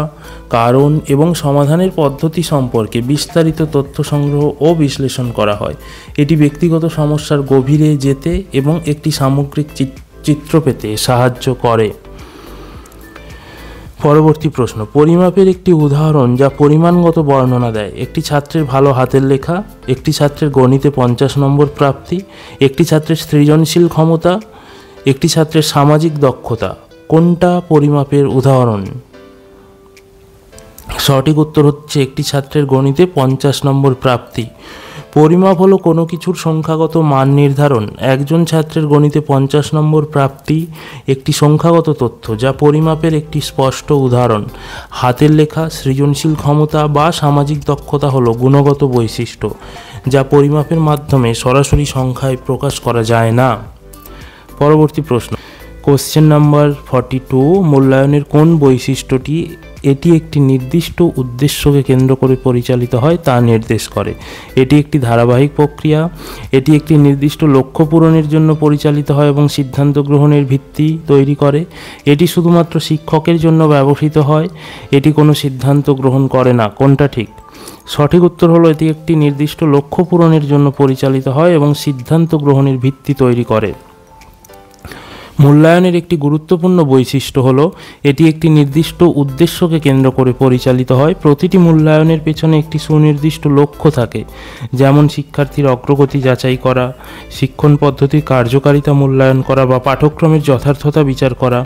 কারণ এবং সমাধানের পদ্ধতি সম্পর্কে বিস্তারিত তথ্য সংগ্রহ ও বিশ্লেষণ করা হয়। এটি ব্যক্তিগত সমস্যার গভীরে যেতে এবং একটি সামগ্রিক চিত্র পেতে সাহায্য করে। পরবর্তী প্রশ্ন, পরিমাপের একটি উদাহরণ যা পরিমাণগত বর্ণনা দেয়। একটি ছাত্রের ভালো হাতের লেখা, একটি ছাত্রের গণিতে 50 নম্বর প্রাপ্তি, একটি ছাত্রের সৃজনশীল ক্ষমতা, একটি ছাত্রের সামাজিক দক্ষতা। কোনটা পরিমাপের উদাহরণ? সঠিক উত্তর হচ্ছে একটি ছাত্রের গণিতে 50 নম্বর প্রাপ্তি। পরিমাপ হলো কোনো কিছুর সংখ্যাগত মান নির্ধারণ। একজন ছাত্রের গণিতে 50 নম্বর প্রাপ্তি একটি সংখ্যাগত তথ্য যা পরিমাপের একটি স্পষ্ট উদাহরণ। হাতের লেখা, সৃজনশীল ক্ষমতা বা সামাজিক দক্ষতা হলো গুণগত বৈশিষ্ট্য যা পরিমাপের মাধ্যমে সরাসরি সংখ্যায় প্রকাশ করা যায় না। পরবর্তী প্রশ্ন, কোশ্চেন নাম্বার 42, মূল্যায়নের কোন বৈশিষ্ট্যটি এটি একটি নির্দিষ্ট উদ্দেশ্যকে কেন্দ্র করে পরিচালিত হয় তা নির্দেশ করে? এটি একটি ধারাবাহিক প্রক্রিয়া, এটি একটি নির্দিষ্ট লক্ষ্য পূরণের জন্য পরিচালিত হয় এবং সিদ্ধান্ত গ্রহণের ভিত্তি তৈরি করে, এটি শুধুমাত্র শিক্ষকের জন্য ব্যবহৃত হয়, এটি কোনো সিদ্ধান্ত গ্রহণ করে না। কোনটা ঠিক? সঠিক উত্তর হলো এটি একটি নির্দিষ্ট লক্ষ্য পূরণের জন্য পরিচালিত হয় এবং সিদ্ধান্ত গ্রহণের ভিত্তি তৈরি করে। মূল্যায়নের একটি গুরুত্বপূর্ণ বৈশিষ্ট্য হলো এটি একটি নির্দিষ্ট উদ্দেশ্যকে কেন্দ্র করে পরিচালিত হয়। প্রতিটি মূল্যায়নের পেছনে একটি সুনির্দিষ্ট লক্ষ্য থাকে, যেমন শিক্ষার্থীর অগ্রগতি যাচাই করা, শিক্ষণ পদ্ধতির কার্যকারিতা মূল্যায়ন করা বা পাঠ্যক্রমের যথার্থতা বিচার করা।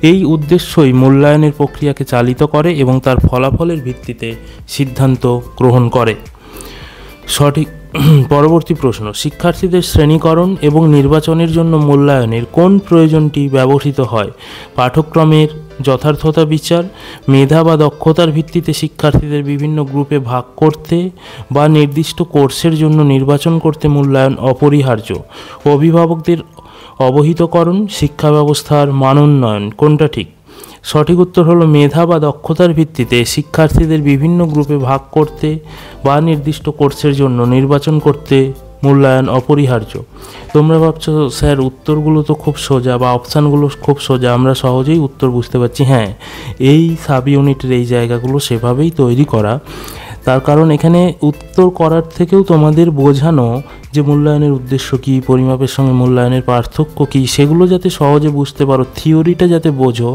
এই উদ্দেশ্যই মূল্যায়নের প্রক্রিয়াকে চালিত করে এবং তার ফলাফলের ভিত্তিতে সিদ্ধান্ত গ্রহণ করে। পরবর্তী প্রশ্ন, শিক্ষার্থীদের শ্রেণীকরণ এবং নির্বাচনের জন্য মূল্যায়নের কোন প্রয়োজনটি ব্যবহৃত হয়? পাঠ্যক্রমের যথার্থতা বিচার, মেধা বা দক্ষতার ভিত্তিতে শিক্ষার্থীদের বিভিন্ন গ্রুপে ভাগ করতে বা নির্দিষ্ট কোর্সের জন্য নির্বাচন করতে মূল্যায়ন অপরিহার্য। অভিভাবকদের অবহিতকরণ, শিক্ষা ব্যবস্থার মানোন্নয়ন। কোনটা ঠিক? সঠিক উত্তর হলো মেধা বা দক্ষতার ভিত্তিতে শিক্ষার্থীদের বিভিন্ন গ্রুপে ভাগ করতে বা নির্দিষ্ট কোর্সের জন্য নির্বাচন করতে মূল্যায়ন অপরিহার্য। তোমরা ভাবছো স্যার উত্তরগুলো তো খুব সোজা বা অপশানগুলো খুব সোজা, আমরা সহজেই উত্তর বুঝতে পারছি। হ্যাঁ, এই সাব ইউনিটের এই জায়গাগুলো সেভাবেই তৈরি করা, তার কারণ এখানে উত্তর করার থেকেও তোমাদের বোঝানো যে মূল্যায়নের উদ্দেশ্য কী, পরিমাপের সঙ্গে মূল্যায়নের পার্থক্য কী, সেগুলো যাতে সহজে বুঝতে পারো, থিওরিটা যাতে বোঝো,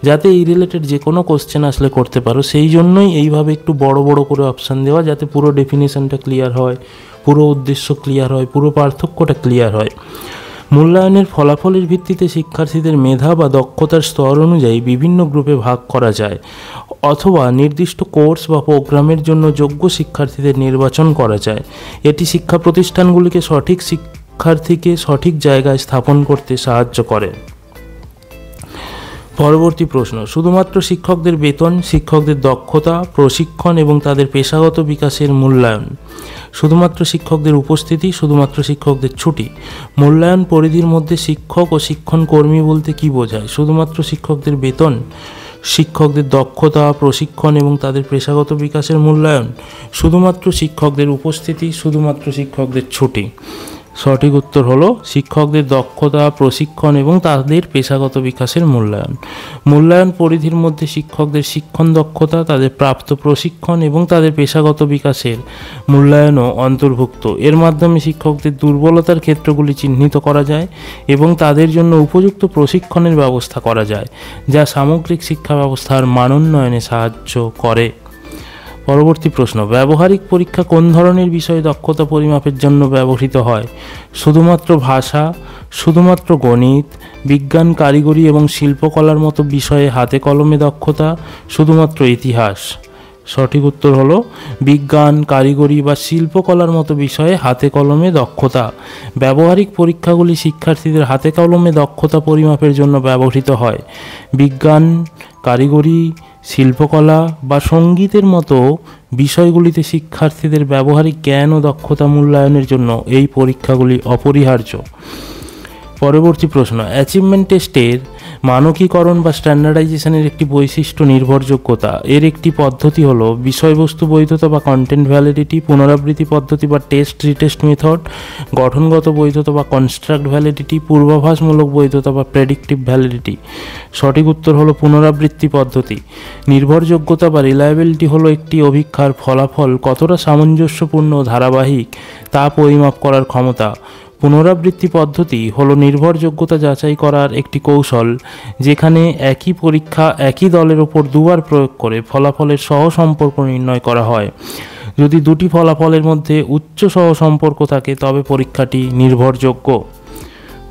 যাতে এই রিলেটেড যে কোনো কোশ্চেন আসলে করতে পারো, সেই জন্যই এইভাবে একটু বড় বড় করে অপশান দেওয়া, যাতে পুরো ডেফিনেশনটা ক্লিয়ার হয়, পুরো উদ্দেশ্য ক্লিয়ার হয়, পুরো পার্থক্যটা ক্লিয়ার হয়। মূল্যায়নের ফলাফলের ভিত্তিতে শিক্ষার্থীদের মেধা বা দক্ষতার স্তর অনুযায়ী বিভিন্ন গ্রুপে ভাগ করা যায়, অথবা নির্দিষ্ট কোর্স বা প্রোগ্রামের জন্য যোগ্য শিক্ষার্থীদের নির্বাচন করা যায়। এটি শিক্ষা প্রতিষ্ঠানগুলিকে সঠিক শিক্ষার্থীকে সঠিক জায়গায় স্থাপন করতে সাহায্য করে। পরবর্তী প্রশ্ন, শুধুমাত্র শিক্ষকদের বেতন, শিক্ষকদের দক্ষতা, প্রশিক্ষণ এবং তাদের পেশাগত বিকাশের মূল্যায়ন, শুধুমাত্র শিক্ষকদের উপস্থিতি, শুধুমাত্র শিক্ষকদের ছুটি। মূল্যায়ন পরিধির মধ্যে শিক্ষক ও শিক্ষণ কর্মী বলতে কী বোঝায়? শুধুমাত্র শিক্ষকদের বেতন, শিক্ষকদের দক্ষতা, প্রশিক্ষণ এবং তাদের পেশাগত বিকাশের মূল্যায়ন, শুধুমাত্র শিক্ষকদের উপস্থিতি, শুধুমাত্র শিক্ষকদের ছুটি। সঠিক উত্তর হলো শিক্ষকদের দক্ষতা, প্রশিক্ষণ এবং তাদের পেশাগত বিকাশের মূল্যায়ন। মূল্যায়ন পরিধির মধ্যে শিক্ষকদের শিক্ষণ দক্ষতা, তাদের প্রাপ্ত প্রশিক্ষণ এবং তাদের পেশাগত বিকাশের মূল্যায়নও অন্তর্ভুক্ত। এর মাধ্যমে শিক্ষকদের দুর্বলতার ক্ষেত্রগুলি চিহ্নিত করা যায় এবং তাদের জন্য উপযুক্ত প্রশিক্ষণের ব্যবস্থা করা যায়, যা সামগ্রিক শিক্ষা ব্যবস্থার মানোন্নয়নে সাহায্য করে। পরবর্তী প্রশ্ন, ব্যবহারিক পরীক্ষা কোন ধরনের বিষয়ে দক্ষতা পরিমাপের জন্য ব্যবহৃত হয়? শুধুমাত্র ভাষা, শুধুমাত্র গণিত, বিজ্ঞান, কারিগরি এবং শিল্পকলার মতো বিষয়ে হাতে কলমে দক্ষতা, শুধুমাত্র ইতিহাস। সঠিক উত্তর হলো বিজ্ঞান, কারিগরি বা শিল্পকলার মতো বিষয়ে হাতে কলমে দক্ষতা। ব্যবহারিক পরীক্ষাগুলি শিক্ষার্থীদের হাতে কলমে দক্ষতা পরিমাপের জন্য ব্যবহৃত হয়। বিজ্ঞান, কারিগরি, শিল্পকলা বা সঙ্গীতের মতো বিষয়গুলিতে শিক্ষার্থীদের ব্যবহারিক জ্ঞান ও দক্ষতা মূল্যায়নের জন্য এই পরীক্ষাগুলি অপরিহার্য। পরবর্তী প্রশ্ন, অ্যাচিভমেন্ট টেস্টের মানকীকরণ বা স্ট্যান্ডার্ডাইজেশনের একটি বৈশিষ্ট্য নির্ভরযোগ্যতা। এর একটি পদ্ধতি হলো বিষয়বস্তু বৈধতা বা কন্টেন্ট ভ্যালিডিটি, পুনরাবৃত্তি পদ্ধতি বা টেস্ট রিটেস্ট মেথড, গঠনগত বৈধতা বা কনস্ট্রাক্ট ভ্যালিডিটি, পূর্বাভাসমূলক বৈধতা বা প্রেডিক্টিভ ভ্যালিডিটি। সঠিক উত্তর হলো পুনরাবৃত্তি পদ্ধতি। নির্ভরযোগ্যতা বা রিলায়েবিলিটি হলো একটি অভিক্ষার ফলাফল কতটা সামঞ্জস্যপূর্ণ ও ধারাবাহিক তা পরিমাপ করার ক্ষমতা। পুনরাবৃত্তি পদ্ধতি হলো নির্ভরযোগ্যতা যাচাই করার একটি কৌশল, যেখানে একই পরীক্ষা একই দলের ওপর দুবার প্রয়োগ করে ফলাফলের সহসম্পর্ক নির্ণয় করা হয়। যদি দুটি ফলাফলের মধ্যে উচ্চ সহসম্পর্ক থাকে তবে পরীক্ষাটি নির্ভরযোগ্য।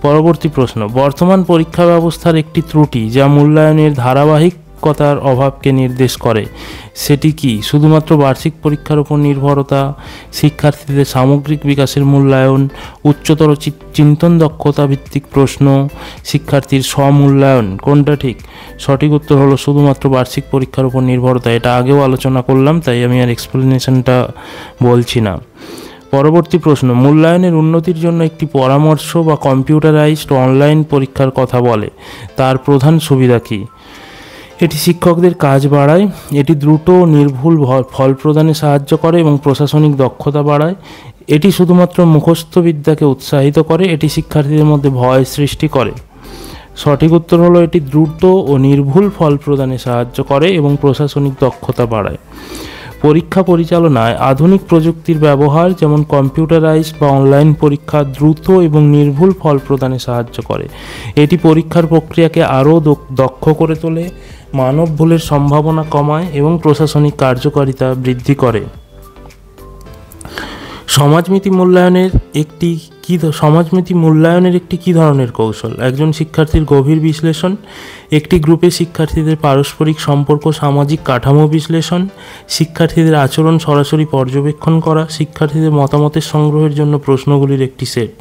পরবর্তী প্রশ্ন, বর্তমান পরীক্ষা ব্যবস্থার একটি ত্রুটি যা মূল্যায়নের ধারাবাহিকতার অভাবকে নির্দেশ করে, সেটি কি? শুধুমাত্র বার্ষিক পরীক্ষার উপর নির্ভরতা, শিক্ষার্থীদের সামগ্রিক বিকাশের মূল্যায়ন, উচ্চতর চিন্তন দক্ষতা ভিত্তিক প্রশ্ন, শিক্ষার্থীর স্বমূল্যায়ন। কোনটা ঠিক? সঠিক উত্তর হলো শুধুমাত্র বার্ষিক পরীক্ষার উপর নির্ভরতা। এটা আগেও আলোচনা করলাম, তাই আমি আর এক্সপ্লেনেশনটা বলছি না। পরবর্তী প্রশ্ন, মূল্যায়নের উন্নতির জন্য একটি পরামর্শ বা কম্পিউটারাইজড অনলাইন পরীক্ষার কথা বলে, তার প্রধান সুবিধা কী? এটি শিক্ষকদের কাজ বাড়ায়, এটি দ্রুত ও নির্ভুল ফল প্রদানে সাহায্য করে এবং প্রশাসনিক দক্ষতা বাড়ায়। এটি শুধুমাত্র মুখস্থ বিদ্যাকে উৎসাহিত করে, এটি শিক্ষার্থীদের মধ্যে ভয় সৃষ্টি করে। সঠিক উত্তর হলো এটি দ্রুত ও নির্ভুল ফল প্রদানে সাহায্য করে এবং প্রশাসনিক দক্ষতা বাড়ায়। পরীক্ষা পরিচালনায় আধুনিক প্রযুক্তির ব্যবহার, যেমন কম্পিউটারাইজড বা অনলাইন পরীক্ষা, দ্রুত এবং নির্ভুল ফল প্রদানে সাহায্য করে। এটি পরীক্ষার প্রক্রিয়াকে আরও দক্ষ করে তোলে, মানব ভুলের সম্ভাবনা কমায় এবং প্রশাসনিক কার্যকারিতা বৃদ্ধি করে। সমাজমিতি মূল্যায়নের একটি কী ধরনের কৌশল? একজন শিক্ষার্থীর গভীর বিশ্লেষণ, একটি গ্রুপে শিক্ষার্থীদের পারস্পরিক সম্পর্ক, সামাজিক কাঠামো বিশ্লেষণ, শিক্ষার্থীদের আচরণ সরাসরি পর্যবেক্ষণ করা, শিক্ষার্থীদের মতামতের সংগ্রহের জন্য প্রশ্নগুলির একটি সেট।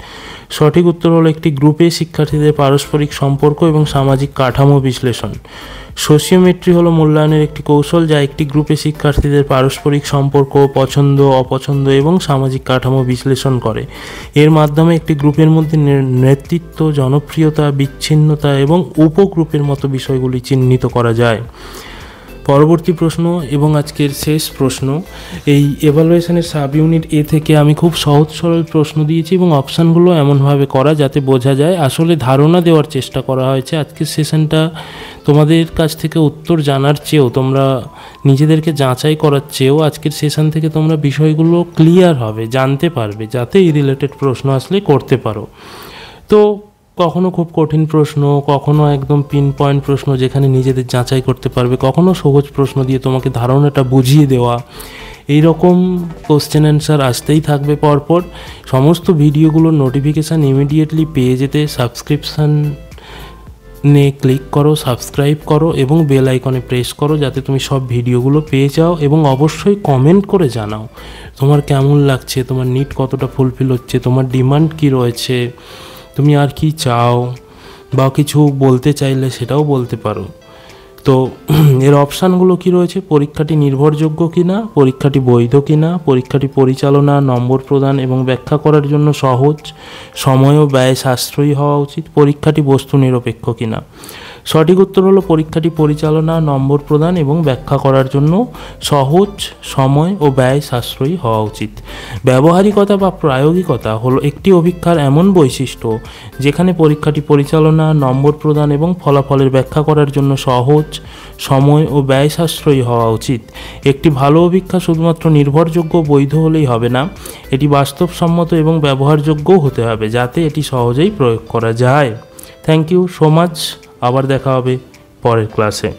সঠিক উত্তর হলো একটি গ্রুপে শিক্ষার্থীদের পারস্পরিক সম্পর্ক এবং সামাজিক কাঠামো বিশ্লেষণ। সোশিওমেট্রি হলো মূল্যায়নের একটি কৌশল যা একটি গ্রুপে শিক্ষার্থীদের পারস্পরিক সম্পর্ক, পছন্দ, অপছন্দ এবং সামাজিক কাঠামো বিশ্লেষণ করে। এর মাধ্যমে একটি গ্রুপের মধ্যে নেতৃত্ব, জনপ্রিয়তা, বিচ্ছিন্নতা এবং উপগ্রুপের মতো বিষয়গুলি চিহ্নিত করা যায়। পরবর্তী প্রশ্ন এবং আজকের শেষ প্রশ্ন, এই এভালুয়েশনের সাব ইউনিট এ থেকে আমি খুব সহজ সরল প্রশ্ন দিয়েছি এবং অপশানগুলো এমনভাবে করা যাতে বোঝা যায়, আসলে ধারণা দেওয়ার চেষ্টা করা হয়েছে। আজকের সেশনটা তোমাদের কাছ থেকে উত্তর জানার চেয়েও, তোমরা নিজেদেরকে যাচাই করার চেয়েও আজকের সেশন থেকে তোমরা বিষয়গুলো ক্লিয়ার হবে, জানতে পারবে, যাতে এই রিলেটেড প্রশ্ন আসলে করতে পারো। তো কখনো খুব কঠিন প্রশ্ন, কখনো একদম পিন পয়েন্ট প্রশ্ন যেখানে নিজেদের যাচাই করতে পারবে, কখনো সহজ প্রশ্ন দিয়ে তোমাকে ধারণাটা বুঝিয়ে দেওয়া, এই রকম কোশ্চেন অ্যান্সার আসতেই থাকবে পরপর। সমস্ত ভিডিওগুলোর নোটিফিকেশান ইমিডিয়েটলি পেয়ে যেতে সাবস্ক্রিপশান ক্লিক করো, সাবস্ক্রাইব করো এবং বেল আইকনে প্রেস করো যাতে তুমি সব ভিডিওগুলো পেয়ে যাও। এবং অবশ্যই কমেন্ট করে জানাও তোমার কেমন লাগছে, তোমার নিড কতটা ফুলফিল হচ্ছে, তোমার ডিমান্ড কী রয়েছে, তুমি আর কি চাও, বা কিছু বলতে চাইলে সেটাও বলতে পারো। তো এর অপশানগুলো কি রয়েছে: পরীক্ষাটি নির্ভরযোগ্য কিনা, পরীক্ষাটি বৈধ কিনা, পরীক্ষাটি পরিচালনা, নম্বর প্রদান এবং ব্যাখ্যা করার জন্য সহজ, সময় ও ব্যয় সাশ্রয়ী হওয়া উচিত, পরীক্ষাটি বস্তু নিরপেক্ষ কিনা। সঠিক উত্তর হলো পরীক্ষাটি পরিচালনা, নম্বর প্রদান এবং ব্যাখ্যা করার জন্য সহজ, সময় ও ব্যয় সাশ্রয়ী হওয়া উচিত। ব্যবহারিকতা বা প্রায়োগিকতা হলো একটি অভিজ্ঞতার এমন বৈশিষ্ট্য যেখানে পরীক্ষাটি পরিচালনা, নম্বর প্রদান এবং ফলাফলের ব্যাখ্যা করার জন্য সহজ, সময় ও ব্যয় সাশ্রয়ী হওয়া উচিত। একটি ভালো অভিজ্ঞতা শুধুমাত্র নির্ভরযোগ্য, বৈধ হলেই হবে না, এটি বাস্তবসম্মত এবং ব্যবহারযোগ্যও হতে হবে যাতে এটি সহজেই প্রয়োগ করা যায়। Thank you so much. আবার দেখা হবে পরের ক্লাসে।